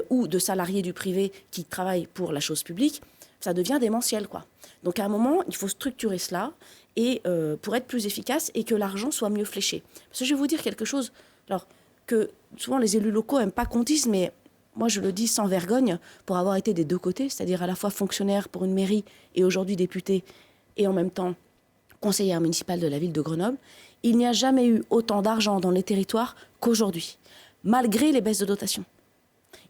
ou de salariés du privé qui travaillent pour la chose publique, ça devient démentiel, quoi. Donc à un moment, il faut structurer cela et pour être plus efficace et que l'argent soit mieux fléché. Parce que je vais vous dire quelque chose, alors que souvent les élus locaux n'aiment pas qu'on dise, mais moi je le dis sans vergogne, pour avoir été des deux côtés, c'est-à-dire à la fois fonctionnaire pour une mairie et aujourd'hui député et en même temps conseillère municipale de la ville de Grenoble, il n'y a jamais eu autant d'argent dans les territoires qu'aujourd'hui, malgré les baisses de dotation.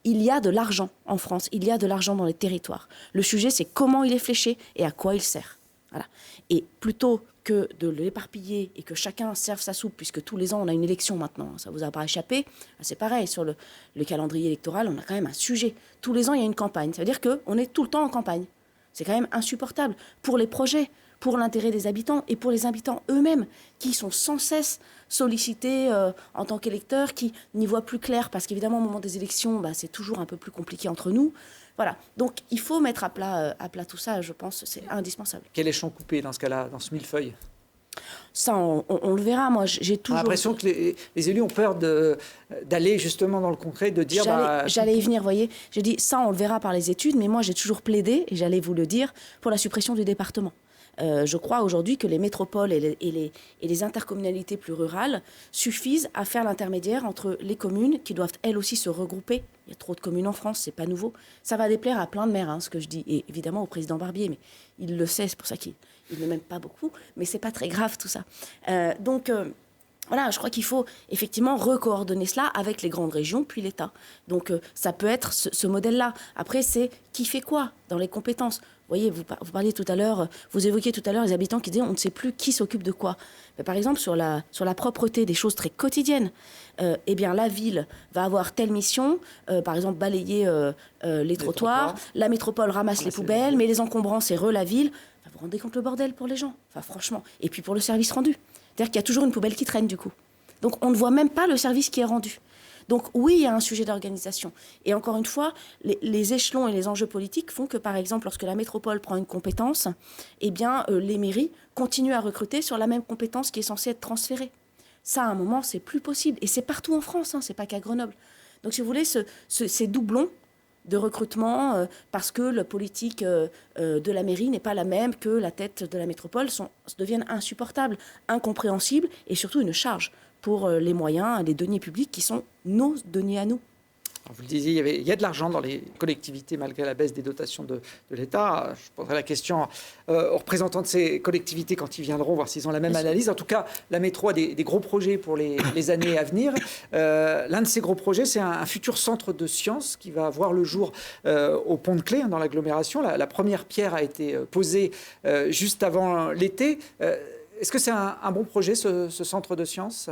Il y a de l'argent en France, il y a de l'argent dans les territoires. Le sujet, c'est comment il est fléché et à quoi il sert. Voilà. Et plutôt que de l'éparpiller et que chacun serve sa soupe, puisque tous les ans, on a une élection maintenant, ça vous a pas échappé, c'est pareil, sur le calendrier électoral, on a quand même un sujet. Tous les ans, il y a une campagne. Ça veut dire qu'on est tout le temps en campagne. C'est quand même insupportable pour les projets, pour l'intérêt des habitants et pour les habitants eux-mêmes, qui sont sans cesse sollicités en tant qu'électeurs, qui n'y voient plus clair, parce qu'évidemment, au moment des élections, c'est toujours un peu plus compliqué entre nous. Voilà. Donc, il faut mettre à plat tout ça, je pense, c'est indispensable. Quel échelon coupé dans ce cas-là, dans ce millefeuille ? Ça, on le verra. Moi, j'ai toujours... J'ai l'impression que les élus ont peur d'aller justement dans le concret, de dire... J'allais y venir, vous voyez. J'ai dit, ça, on le verra par les études, mais moi, j'ai toujours plaidé, et j'allais vous le dire, pour la suppression du département. Je crois aujourd'hui que les métropoles et les intercommunalités plus rurales suffisent à faire l'intermédiaire entre les communes qui doivent elles aussi se regrouper. Il y a trop de communes en France, c'est pas nouveau. Ça va déplaire à plein de maires, ce que je dis, et évidemment au président Barbier, mais il le sait, c'est pour ça qu'il ne m'aime pas beaucoup, mais c'est pas très grave tout ça. Voilà, je crois qu'il faut effectivement recoordonner cela avec les grandes régions, puis l'État. Donc ça peut être ce modèle-là. Après, c'est qui fait quoi dans les compétences. voyez, vous parliez tout à l'heure, vous évoquiez tout à l'heure les habitants qui disaient on ne sait plus qui s'occupe de quoi. Mais par exemple, sur la propreté, des choses très quotidiennes, eh bien, la ville va avoir telle mission, par exemple, balayer les trottoirs, la métropole ramasse les poubelles, mais les encombrants, c'est la ville. Enfin, vous vous rendez compte le bordel pour les gens, enfin, franchement. Et puis pour le service rendu. C'est-à-dire qu'il y a toujours une poubelle qui traîne, du coup. Donc, on ne voit même pas le service qui est rendu. Donc oui, il y a un sujet d'organisation. Et encore une fois, les échelons et les enjeux politiques font que, par exemple, lorsque la métropole prend une compétence, eh bien, les mairies continuent à recruter sur la même compétence qui est censée être transférée. Ça, à un moment, c'est plus possible. Et c'est partout en France, hein, c'est pas qu'à Grenoble. Donc, si vous voulez, ces doublons de recrutement, parce que la politique de la mairie n'est pas la même que la tête de la métropole, deviennent insupportables, incompréhensibles et surtout une charge pour les moyens, les deniers publics qui sont nos deniers à nous. Alors vous le disiez, il y a de l'argent dans les collectivités malgré la baisse des dotations de l'État. Je poserai la question aux représentants de ces collectivités quand ils viendront, voir s'ils ont la même analyse. En tout cas, la métro a des gros projets pour les années à venir. L'un de ces gros projets, c'est un futur centre de sciences qui va voir le jour au Pont-de-Claix, dans l'agglomération. La première pierre a été posée juste avant l'été. Est-ce que c'est un bon projet, ce centre de sciences ?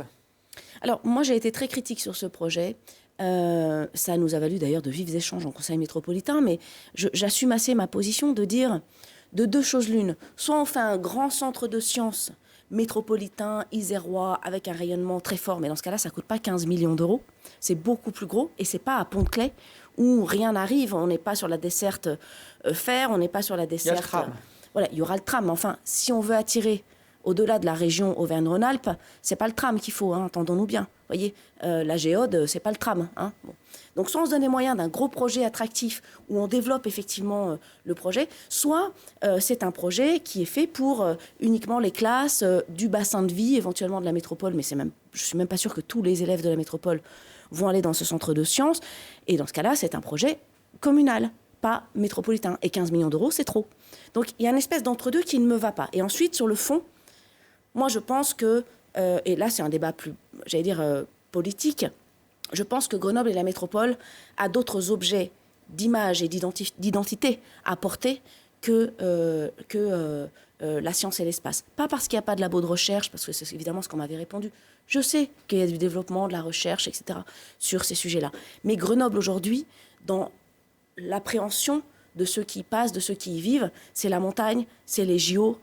Alors, moi, j'ai été très critique sur ce projet. Ça nous a valu d'ailleurs de vifs échanges en conseil métropolitain, mais j'assume assez ma position de dire de deux choses l'une. Soit on fait un grand centre de sciences métropolitain, isérois, avec un rayonnement très fort, mais dans ce cas-là, ça ne coûte pas 15 millions d'euros. C'est beaucoup plus gros, et ce n'est pas à Pont-de-Claix où rien n'arrive. On n'est pas sur la desserte fer, on n'est pas sur la desserte... Il y a le tram. Voilà, il y aura le tram. Enfin, si on veut attirer au-delà de la région Auvergne-Rhône-Alpes, c'est pas le tram qu'il faut, hein, entendons-nous bien. Vous voyez, la Géode, c'est pas le tram. Hein. Bon. Donc, soit on se donne les moyens d'un gros projet attractif où on développe effectivement le projet, soit c'est un projet qui est fait pour uniquement les classes du bassin de vie, éventuellement de la métropole, mais je suis même pas sûre que tous les élèves de la métropole vont aller dans ce centre de sciences. Et dans ce cas-là, c'est un projet communal, pas métropolitain. Et 15 millions d'euros, c'est trop. Donc, il y a une espèce d'entre-deux qui ne me va pas. Et ensuite, sur le fond, moi, je pense que, et là, c'est un débat plus, j'allais dire, politique, je pense que Grenoble et la métropole a d'autres objets d'image et d'identité à porter que la science et l'espace. Pas parce qu'il n'y a pas de labo de recherche, parce que c'est évidemment ce qu'on m'avait répondu. Je sais qu'il y a du développement, de la recherche, etc., sur ces sujets-là. Mais Grenoble, aujourd'hui, dans l'appréhension de ceux qui y passent, de ceux qui y vivent, c'est la montagne, c'est les JO,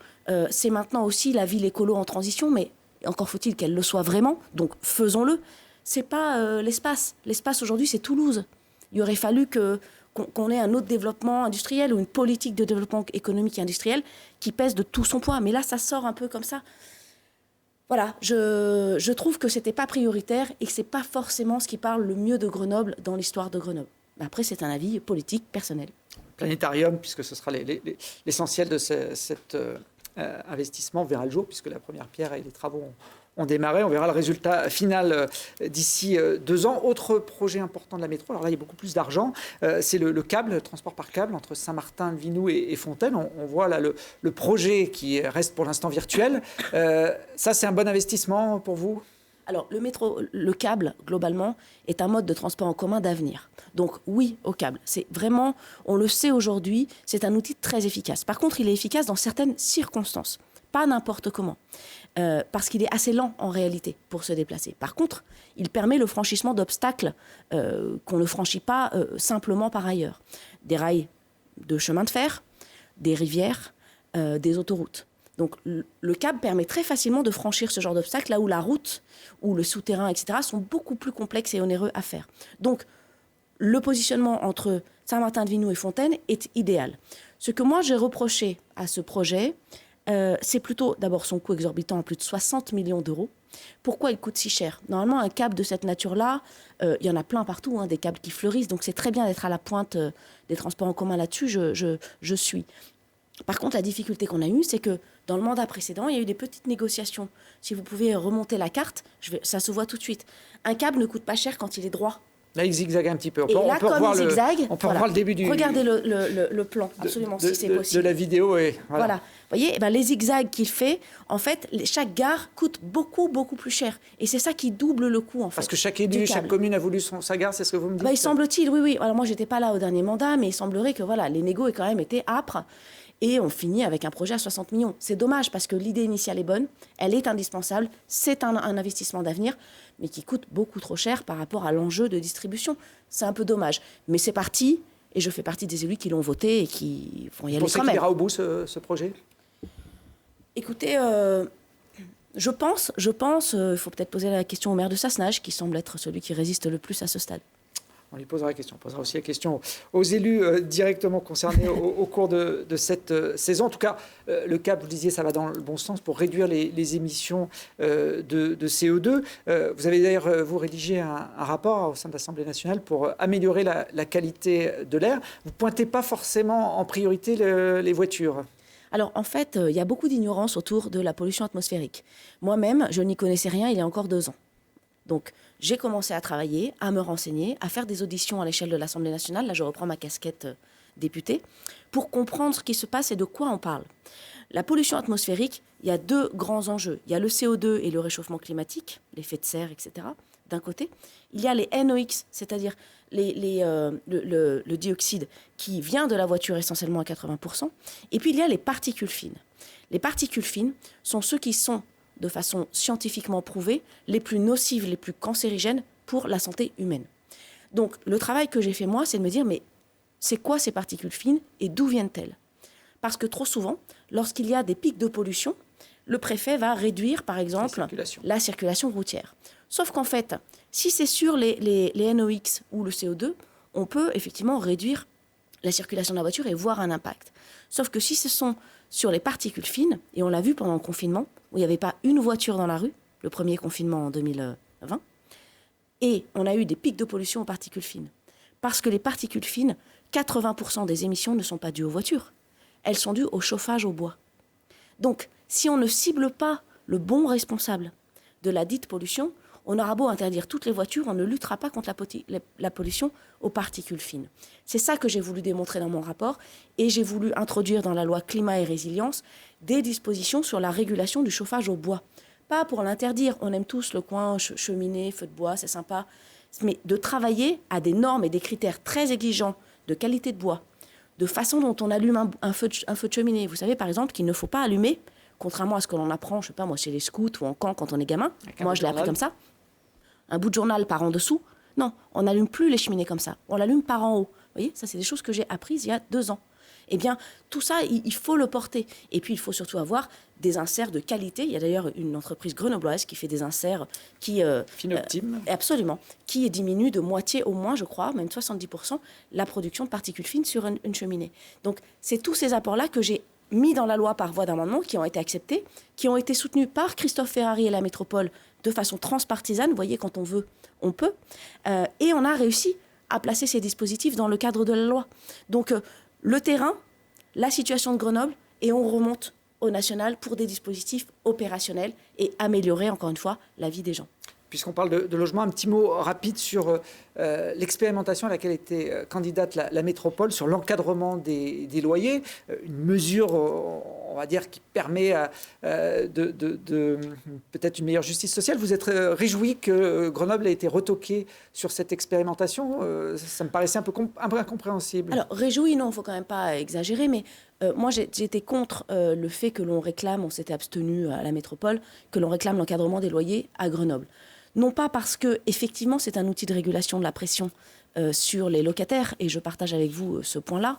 c'est maintenant aussi la ville écolo en transition, mais encore faut-il qu'elle le soit vraiment, donc faisons-le. C'est pas l'espace. L'espace aujourd'hui, c'est Toulouse. Il aurait fallu qu'on ait un autre développement industriel ou une politique de développement économique et industriel qui pèse de tout son poids. Mais là, ça sort un peu comme ça. Voilà, je trouve que c'était pas prioritaire et que c'est pas forcément ce qui parle le mieux de Grenoble dans l'histoire de Grenoble. Après, c'est un avis politique personnel. Planétarium, puisque ce sera l'essentiel de cet investissement, verra le jour, puisque la première pierre et les travaux ont démarré. On verra le résultat final d'ici 2 ans. Autre projet important de la métro, alors là, il y a beaucoup plus d'argent, c'est le câble, le transport par câble entre Saint-Martin, Vinoux et Fontaine. On voit là le projet qui reste pour l'instant virtuel. Ça, c'est un bon investissement pour vous ? Alors, le câble, globalement, est un mode de transport en commun d'avenir. Donc, oui, au câble. C'est vraiment, on le sait aujourd'hui, c'est un outil très efficace. Par contre, il est efficace dans certaines circonstances, pas n'importe comment, parce qu'il est assez lent, en réalité, pour se déplacer. Par contre, il permet le franchissement d'obstacles qu'on ne franchit pas simplement par ailleurs. Des rails de chemin de fer, des rivières, des autoroutes. Donc, le câble permet très facilement de franchir ce genre d'obstacles, là où la route ou le souterrain, etc., sont beaucoup plus complexes et onéreux à faire. Donc, le positionnement entre Saint-Martin-de-Vinoux et Fontaine est idéal. Ce que moi, j'ai reproché à ce projet, c'est plutôt, d'abord, son coût exorbitant à plus de 60 millions d'euros. Pourquoi il coûte si cher ? Normalement, un câble de cette nature-là, il y en a plein partout, hein, des câbles qui fleurissent, donc c'est très bien d'être à la pointe des transports en commun là-dessus, je suis. Par contre, la difficulté qu'on a eue, c'est que dans le mandat précédent, il y a eu des petites négociations. Si vous pouvez remonter la carte, ça se voit tout de suite. Un câble ne coûte pas cher quand il est droit. Là, il zigzague un petit peu. On peut revoir le début du... Regardez le plan, absolument, si c'est possible. De la vidéo. Et voilà. Vous voyez, les zigzags qu'il fait, en fait, chaque gare coûte beaucoup, beaucoup plus cher. Et c'est ça qui double le coût, en fait. Parce que chaque élu, chaque commune a voulu sa gare, c'est ce que vous me dites ? Il semble-t-il, oui. Alors moi, je n'étais pas là au dernier mandat, mais il semblerait que les négos aient quand même été âpres. Et on finit avec un projet à 60 millions. C'est dommage parce que l'idée initiale est bonne, elle est indispensable, c'est un investissement d'avenir, mais qui coûte beaucoup trop cher par rapport à l'enjeu de distribution. C'est un peu dommage. Mais c'est parti, et je fais partie des élus qui l'ont voté et qui vont y aller quand même. Vous pensez qu'il ira au bout ce projet ? Écoutez, je pense, il faut peut-être poser la question au maire de Sassenage, qui semble être celui qui résiste le plus à ce stade. On lui posera la question. On posera aussi la question aux élus directement concernés au cours de cette saison. En tout cas, le cap, vous le disiez, ça va dans le bon sens pour réduire les émissions de CO2. Vous avez d'ailleurs, vous, rédigé un rapport au sein de l'Assemblée nationale pour améliorer la qualité de l'air. Vous ne pointez pas forcément en priorité les voitures. Alors, en fait, il y a beaucoup d'ignorance autour de la pollution atmosphérique. Moi-même, je n'y connaissais rien il y a encore 2 ans. Donc, j'ai commencé à travailler, à me renseigner, à faire des auditions à l'échelle de l'Assemblée nationale. Là, je reprends ma casquette députée, pour comprendre ce qui se passe et de quoi on parle. La pollution atmosphérique, il y a 2 grands enjeux. Il y a le CO2 et le réchauffement climatique, l'effet de serre, etc., d'un côté. Il y a les NOx, c'est-à-dire le dioxyde qui vient de la voiture essentiellement à 80%. Et puis, il y a les particules fines. Les particules fines sont ceux qui sont, de façon scientifiquement prouvée, les plus nocives, les plus cancérigènes pour la santé humaine. Donc, le travail que j'ai fait, moi, c'est de me dire, mais c'est quoi ces particules fines et d'où viennent-elles ? Parce que trop souvent, lorsqu'il y a des pics de pollution, le préfet va réduire, par exemple, la circulation routière. Sauf qu'en fait, si c'est sur les NOx ou le CO2, on peut effectivement réduire la circulation de la voiture et voir un impact. Sauf que si ce sont sur les particules fines, et on l'a vu pendant le confinement, où il n'y avait pas une voiture dans la rue, le premier confinement en 2020, et on a eu des pics de pollution aux particules fines. Parce que les particules fines, 80% des émissions ne sont pas dues aux voitures. Elles sont dues au chauffage au bois. Donc, si on ne cible pas le bon responsable de la dite pollution, on aura beau interdire toutes les voitures, on ne luttera pas contre la pollution aux particules fines. C'est ça que j'ai voulu démontrer dans mon rapport, et j'ai voulu introduire dans la loi climat et résilience des dispositions sur la régulation du chauffage au bois. Pas pour l'interdire, on aime tous le coin cheminée, feu de bois, c'est sympa, mais de travailler à des normes et des critères très exigeants de qualité de bois, de façon dont on allume un feu de cheminée. Vous savez par exemple qu'il ne faut pas allumer, contrairement à ce que l'on apprend, je sais pas moi, chez les scouts ou en camp quand on est gamin, moi je l'ai appris comme ça, un bout de journal par en dessous. Non, on n'allume plus les cheminées comme ça, on l'allume par en haut. Vous voyez, ça c'est des choses que j'ai apprises il y a 2 ans. Eh bien, tout ça, il faut le porter. Et puis, il faut surtout avoir des inserts de qualité. Il y a d'ailleurs une entreprise grenobloise qui fait des inserts qui... Finoptime. Absolument. Qui diminue de moitié au moins, je crois, même 70%, la production de particules fines sur une cheminée. Donc, c'est tous ces apports-là que j'ai mis dans la loi par voie d'amendement, qui ont été acceptés, qui ont été soutenus par Christophe Ferrari et la métropole de façon transpartisane. Vous voyez, quand on veut, on peut. Et on a réussi à placer ces dispositifs dans le cadre de la loi. Donc, le terrain, la situation de Grenoble, et on remonte au national pour des dispositifs opérationnels et améliorer, encore une fois, la vie des gens. Puisqu'on parle de logement, un petit mot rapide sur l'expérimentation à laquelle était candidate la métropole sur l'encadrement des loyers. Une mesure, on va dire, qui permet peut-être une meilleure justice sociale. Vous êtes réjoui que Grenoble ait été retoqué sur cette expérimentation. Ça me paraissait un peu incompréhensible. Alors, réjoui, non, il ne faut quand même pas exagérer, mais moi, j'étais contre le fait que l'on réclame, on s'était abstenu à la métropole, que l'on réclame l'encadrement des loyers à Grenoble. Non pas parce que, effectivement, c'est un outil de régulation de la pression sur les locataires, et je partage avec vous ce point-là,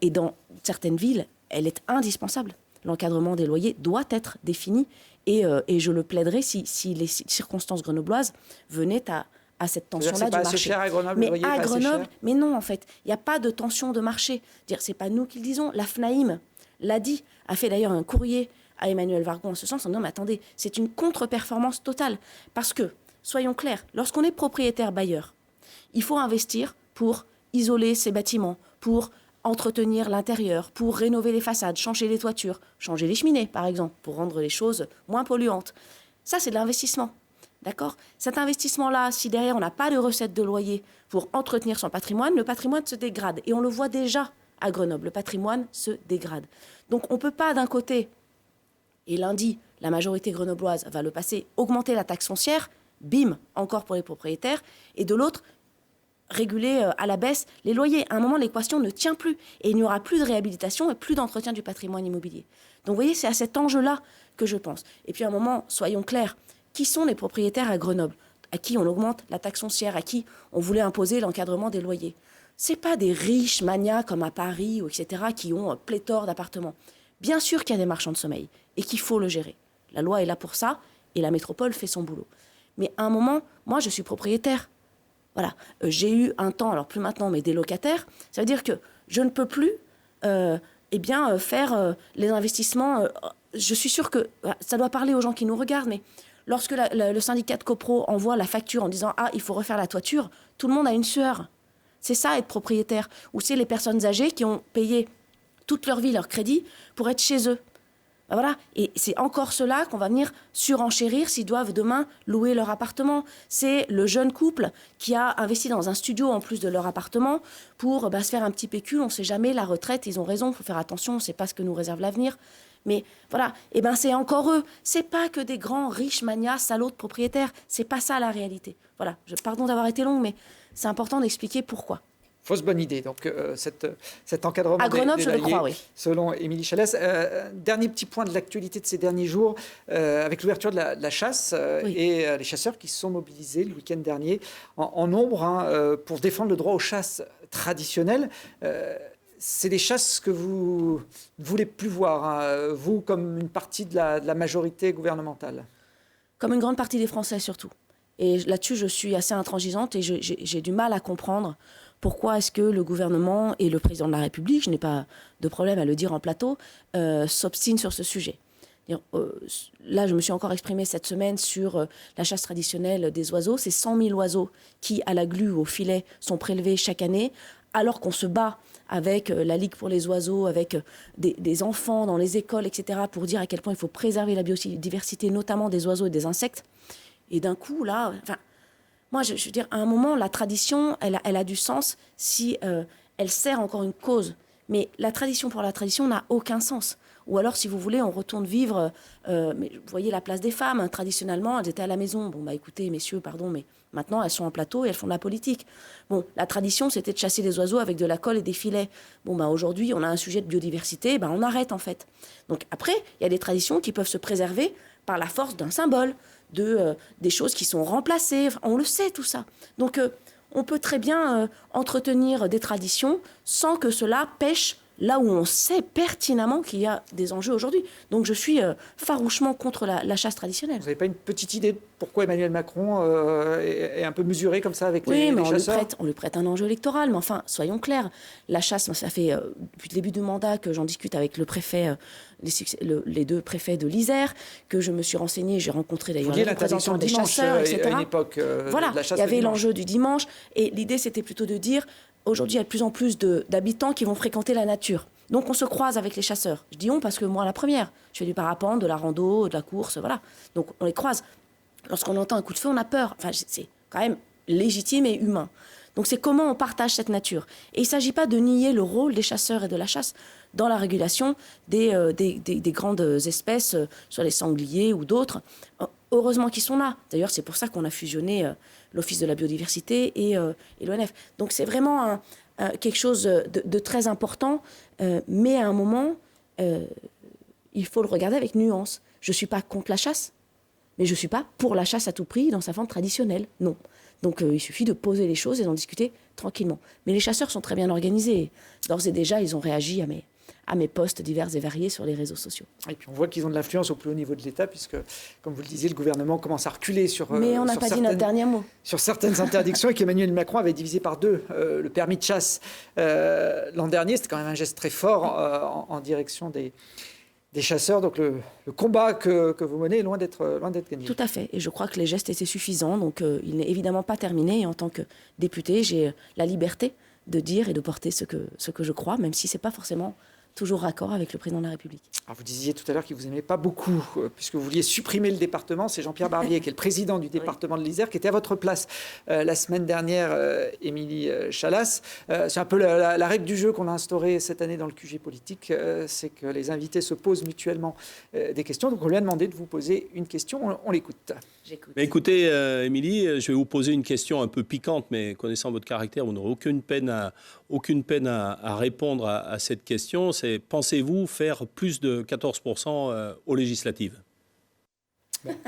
et dans certaines villes, elle est indispensable. L'encadrement des loyers doit être défini, et je le plaiderai si les circonstances grenobloises venaient à cette tension-là du marché. C'est pas assez cher à Grenoble, mais à Grenoble, mais non, en fait, il n'y a pas de tension de marché. C'est pas nous qui le disons, la FNAIM l'a dit, a fait d'ailleurs un courrier à Emmanuel Vargon en ce sens, en disant, mais attendez, c'est une contre-performance totale. Parce que, soyons clairs, lorsqu'on est propriétaire bailleur, il faut investir pour isoler ses bâtiments, pour entretenir l'intérieur, pour rénover les façades, changer les toitures, changer les cheminées, par exemple, pour rendre les choses moins polluantes. Ça, c'est de l'investissement. D'accord ? Cet investissement-là, si derrière on n'a pas de recettes de loyer pour entretenir son patrimoine, le patrimoine se dégrade. Et on le voit déjà à Grenoble, le patrimoine se dégrade. Donc on ne peut pas d'un côté, et lundi, la majorité grenobloise va le passer, augmenter la taxe foncière, bim, encore pour les propriétaires, et de l'autre, réguler à la baisse les loyers. À un moment, l'équation ne tient plus et il n'y aura plus de réhabilitation et plus d'entretien du patrimoine immobilier. Donc, vous voyez, c'est à cet enjeu-là que je pense. Et puis, à un moment, soyons clairs, qui sont les propriétaires à Grenoble, à qui on augmente la taxe foncière, à qui on voulait imposer l'encadrement des loyers? Ce n'est pas des riches manias comme à Paris, ou etc., qui ont pléthore d'appartements. Bien sûr qu'il y a des marchands de sommeil et qu'il faut le gérer. La loi est là pour ça et la métropole fait son boulot. Mais à un moment, moi, je suis propriétaire. Voilà. J'ai eu un temps, alors plus maintenant, mais des locataires. Ça veut dire que je ne peux plus faire les investissements. Je suis sûre que ça doit parler aux gens qui nous regardent, mais lorsque le syndicat de copro envoie la facture en disant « Ah, il faut refaire la toiture », tout le monde a une sueur. C'est ça, être propriétaire. Ou c'est les personnes âgées qui ont payé toute leur vie leur crédit pour être chez eux. Ben voilà. Et c'est encore cela qu'on va venir surenchérir s'ils doivent demain louer leur appartement. C'est le jeune couple qui a investi dans un studio en plus de leur appartement pour se faire un petit pécule. On ne sait jamais, la retraite, ils ont raison, il faut faire attention, on ne sait pas ce que nous réserve l'avenir. Mais voilà, et c'est encore eux. C'est pas que des grands riches manias, salauds de propriétaires. C'est pas ça la réalité. Voilà, pardon d'avoir été longue, mais c'est important d'expliquer pourquoi. Fausse bonne idée, donc cet encadrement à Grenoble, je le crois, oui. Selon Émilie Chalès. Dernier petit point de l'actualité de ces derniers jours, avec l'ouverture de la chasse et les chasseurs qui se sont mobilisés le week-end dernier en nombre pour défendre le droit aux chasses traditionnelles. C'est des chasses que vous ne voulez plus voir, vous, comme une partie de la majorité gouvernementale. Comme une grande partie des Français, surtout. Et là-dessus, je suis assez intransigeante et j'ai du mal à comprendre pourquoi est-ce que le gouvernement et le président de la République, je n'ai pas de problème à le dire en plateau, s'obstinent sur ce sujet. Là, je me suis encore exprimée cette semaine sur la chasse traditionnelle des oiseaux. C'est 100 000 oiseaux qui, à la glu ou au filet, sont prélevés chaque année, alors qu'on se bat avec la Ligue pour les oiseaux, avec des enfants dans les écoles, etc., pour dire à quel point il faut préserver la biodiversité, notamment des oiseaux et des insectes. Et d'un coup, là, moi, je veux dire, à un moment, la tradition, elle a du sens si elle sert encore une cause. Mais la tradition pour la tradition n'a aucun sens. Ou alors, si vous voulez, on retourne vivre... mais vous voyez la place des femmes, traditionnellement, elles étaient à la maison. Bon, écoutez, messieurs, pardon, mais maintenant, elles sont en plateau et elles font de la politique. Bon, la tradition, c'était de chasser des oiseaux avec de la colle et des filets. Bon, aujourd'hui, on a un sujet de biodiversité, on arrête, en fait. Donc, après, il y a des traditions qui peuvent se préserver par la force d'un symbole, des choses qui sont remplacées. On le sait, tout ça. Donc, on peut très bien entretenir des traditions sans que cela pêche là où on sait pertinemment qu'il y a des enjeux aujourd'hui. Donc je suis farouchement contre la chasse traditionnelle. Vous n'avez pas une petite idée de pourquoi Emmanuel Macron est un peu mesuré comme ça avec les chasseurs? On lui prête un enjeu électoral, mais enfin, soyons clairs. La chasse, ça fait depuis le début du mandat que j'en discute avec le préfet, les deux préfets de l'Isère, que je me suis renseignée, j'ai rencontré d'ailleurs les représentants des chasseurs, etc. À une époque, voilà, de la chasse, il y avait l'enjeu du dimanche, et l'idée c'était plutôt de dire... Aujourd'hui, il y a de plus en plus d'habitants qui vont fréquenter la nature. Donc, on se croise avec les chasseurs. Je dis on parce que moi, la première, je fais du parapente, de la rando, de la course, voilà. Donc, on les croise. Lorsqu'on entend un coup de feu, on a peur. Enfin, c'est quand même légitime et humain. Donc, c'est comment on partage cette nature. Et il ne s'agit pas de nier le rôle des chasseurs et de la chasse dans la régulation des grandes espèces, soit les sangliers ou d'autres. Heureusement qu'ils sont là. D'ailleurs, c'est pour ça qu'on a fusionné l'Office de la biodiversité et l'ONF. Donc, c'est vraiment quelque chose de très important. Mais à un moment, il faut le regarder avec nuance. Je ne suis pas contre la chasse, mais je ne suis pas pour la chasse à tout prix dans sa forme traditionnelle. Non. Donc, il suffit de poser les choses et d'en discuter tranquillement. Mais les chasseurs sont très bien organisés. D'ores et déjà, ils ont réagi à mes posts divers et variés sur les réseaux sociaux. Et puis on voit qu'ils ont de l'influence au plus haut niveau de l'État, puisque, comme vous le disiez, le gouvernement commence à reculer sur... Mais on n'a pas dit notre dernier mot. Sur certaines interdictions, et qu'Emmanuel Macron avait divisé par deux le permis de chasse l'an dernier. C'était quand même un geste très fort en direction des chasseurs. Donc le combat que vous menez est loin d'être gagné. Tout à fait. Et je crois que les gestes étaient suffisants. Donc il n'est évidemment pas terminé. Et en tant que député, j'ai la liberté de dire et de porter ce que je crois, même si ce n'est pas forcément toujours raccord avec le président de la République. Alors vous disiez tout à l'heure qu'il ne vous aimait pas beaucoup, puisque vous vouliez supprimer le département. C'est Jean-Pierre Barbier, qui est le président du département de l'Isère, qui était à votre place la semaine dernière, Émilie Chalas. C'est un peu la règle du jeu qu'on a instaurée cette année dans le QG politique, c'est que les invités se posent mutuellement des questions. Donc on lui a demandé de vous poser une question. On l'écoute. J'écoute. Mais écoutez, Émilie, je vais vous poser une question un peu piquante, mais connaissant votre caractère, vous n'aurez aucune peine à répondre à cette question. C'est, pensez-vous faire plus de 14% aux législatives?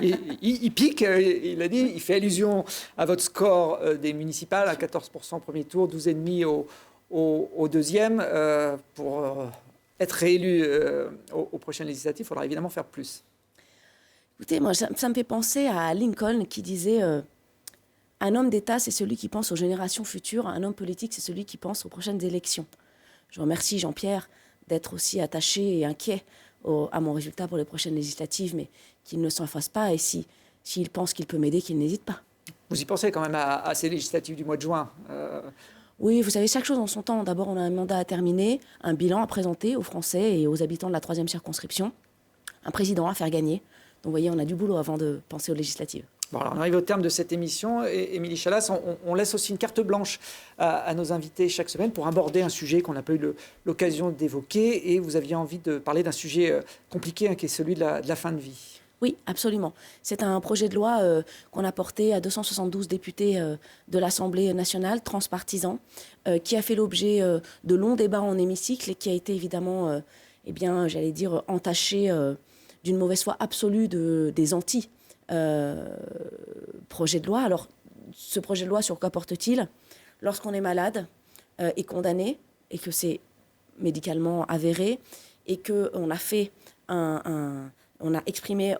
Il pique, il a dit, il fait allusion à votre score des municipales, à 14% au premier tour, 12,5% au deuxième. Pour être réélu aux prochaines législatives, il faudra évidemment faire plus. Écoutez, moi, ça me fait penser à Lincoln qui disait un homme d'État, c'est celui qui pense aux générations futures. Un homme politique, c'est celui qui pense aux prochaines élections. Je remercie Jean-Pierre d'être aussi attaché et inquiet à mon résultat pour les prochaines législatives, mais qu'il ne s'en fasse pas. Et s'il pense qu'il peut m'aider, qu'il n'hésite pas. Vous y pensez quand même à ces législatives du mois de juin Oui, vous savez, chaque chose en son temps. D'abord, on a un mandat à terminer, un bilan à présenter aux Français et aux habitants de la 3e circonscription, un président à faire gagner. Donc, vous voyez, on a du boulot avant de penser aux législatives. Bon, alors on arrive au terme de cette émission. Et Émilie Chalas, on laisse aussi une carte blanche à nos invités chaque semaine pour aborder un sujet qu'on n'a pas eu l'occasion d'évoquer. Et vous aviez envie de parler d'un sujet compliqué, qui est celui de la fin de vie. Oui, absolument. C'est un projet de loi qu'on a porté à 272 députés de l'Assemblée nationale, transpartisan, qui a fait l'objet de longs débats en hémicycle et qui a été évidemment, j'allais dire, entaché d'une mauvaise foi absolue des anti-projet de loi. Alors, ce projet de loi, sur quoi porte-t-il? Lorsqu'on est malade et condamné, et que c'est médicalement avéré, et qu'on a fait on a exprimé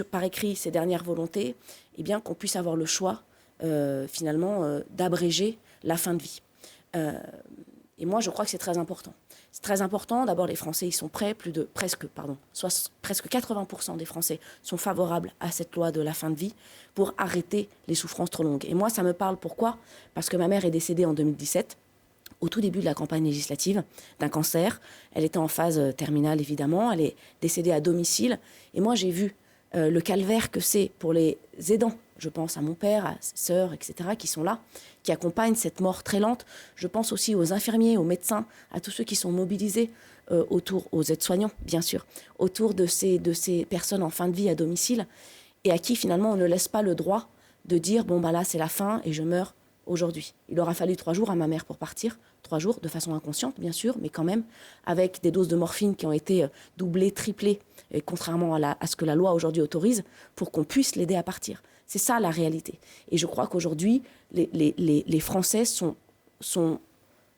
par écrit ses dernières volontés, eh bien qu'on puisse avoir le choix, finalement, d'abréger la fin de vie. Et moi, je crois que c'est très important. C'est très important. D'abord, les Français, ils sont prêts. Presque 80% des Français sont favorables à cette loi de la fin de vie pour arrêter les souffrances trop longues. Et moi, ça me parle. Pourquoi? Parce que ma mère est décédée en 2017, au tout début de la campagne législative, d'un cancer. Elle était en phase terminale, évidemment. Elle est décédée à domicile. Et moi, j'ai vu le calvaire que c'est pour les aidants. Je pense à mon père, à ses sœurs, etc., qui sont là, qui accompagnent cette mort très lente. Je pense aussi aux infirmiers, aux médecins, à tous ceux qui sont mobilisés aux aides-soignants, bien sûr, autour de ces personnes en fin de vie à domicile, et à qui, finalement, on ne laisse pas le droit de dire « bon, là, c'est la fin et je meurs aujourd'hui ». Il aura fallu 3 jours à ma mère pour partir, 3 jours, de façon inconsciente, bien sûr, mais quand même, avec des doses de morphine qui ont été doublées, triplées, et contrairement à ce que la loi aujourd'hui autorise, pour qu'on puisse l'aider à partir. C'est ça la réalité. Et je crois qu'aujourd'hui, les Français sont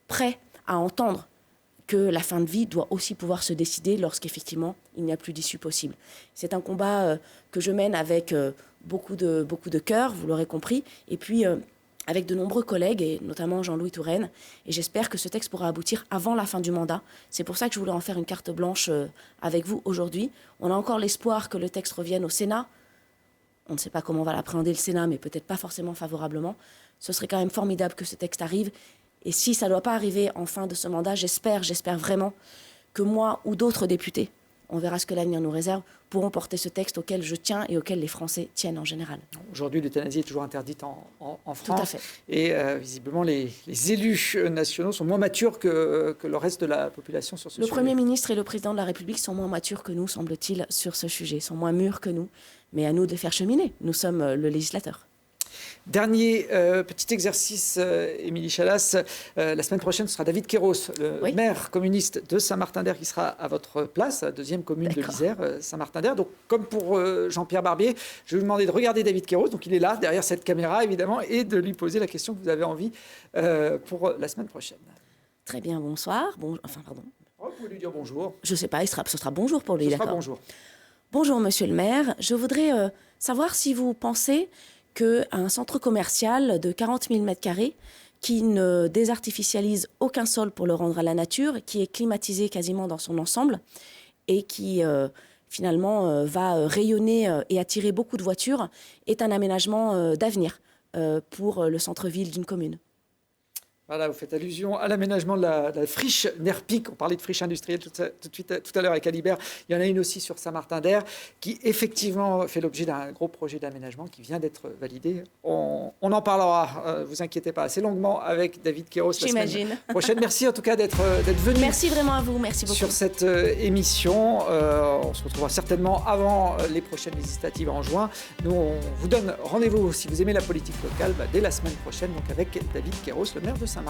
prêts à entendre que la fin de vie doit aussi pouvoir se décider lorsqu'effectivement il n'y a plus d'issue possible. C'est un combat que je mène avec beaucoup de cœur, vous l'aurez compris, et puis avec de nombreux collègues, et notamment Jean-Louis Touraine. Et j'espère que ce texte pourra aboutir avant la fin du mandat. C'est pour ça que je voulais en faire une carte blanche avec vous aujourd'hui. On a encore l'espoir que le texte revienne au Sénat. On ne sait pas comment va l'appréhender le Sénat, mais peut-être pas forcément favorablement. Ce serait quand même formidable que ce texte arrive. Et si ça ne doit pas arriver en fin de ce mandat, j'espère vraiment que moi ou d'autres députés, on verra ce que l'avenir nous réserve, pourront porter ce texte auquel je tiens et auquel les Français tiennent en général. Aujourd'hui, l'euthanasie est toujours interdite en France. Tout à fait. Et visiblement, les élus nationaux sont moins matures que le reste de la population sur ce sujet. Le Premier ministre et le Président de la République sont moins matures que nous, semble-t-il, sur ce sujet, sont moins mûrs que nous. Mais à nous de les faire cheminer. Nous sommes le législateur. Dernier petit exercice, Émilie Chalas. La semaine prochaine, ce sera David Queyros, le maire communiste de Saint-Martin-d'Air, qui sera à votre place, la 2e commune de l'Isère, Saint-Martin-d'Air. Donc, comme pour Jean-Pierre Barbier, je vais vous demander de regarder David Queyros. Donc, il est là, derrière cette caméra, évidemment, et de lui poser la question que vous avez envie pour la semaine prochaine. Très bien, bonsoir. Vous pouvez lui dire bonjour. Je ne sais pas, ce sera bonjour pour lui, d'accord. Ce sera bonjour. Bonjour, monsieur le maire. Je voudrais savoir si vous pensez qu'un centre commercial de 40 000 m² qui ne désartificialise aucun sol pour le rendre à la nature, qui est climatisé quasiment dans son ensemble et qui finalement va rayonner et attirer beaucoup de voitures, est un aménagement d'avenir pour le centre-ville d'une commune. Voilà, vous faites allusion à l'aménagement de la friche Nerpic. On parlait de friche industrielle tout à l'heure avec Alibert. Il y en a une aussi sur Saint-Martin-d'Air qui effectivement fait l'objet d'un gros projet d'aménagement qui vient d'être validé. On en parlera, vous inquiétez pas, assez longuement avec David Queyros la semaine prochaine. Merci en tout cas d'être venu. Merci vraiment à vous, merci beaucoup. Sur cette émission. On se retrouvera certainement avant les prochaines législatives en juin. Nous, on vous donne rendez-vous si vous aimez la politique locale dès la semaine prochaine, donc avec David Queyros, le maire de Saint-Martin-d'Air.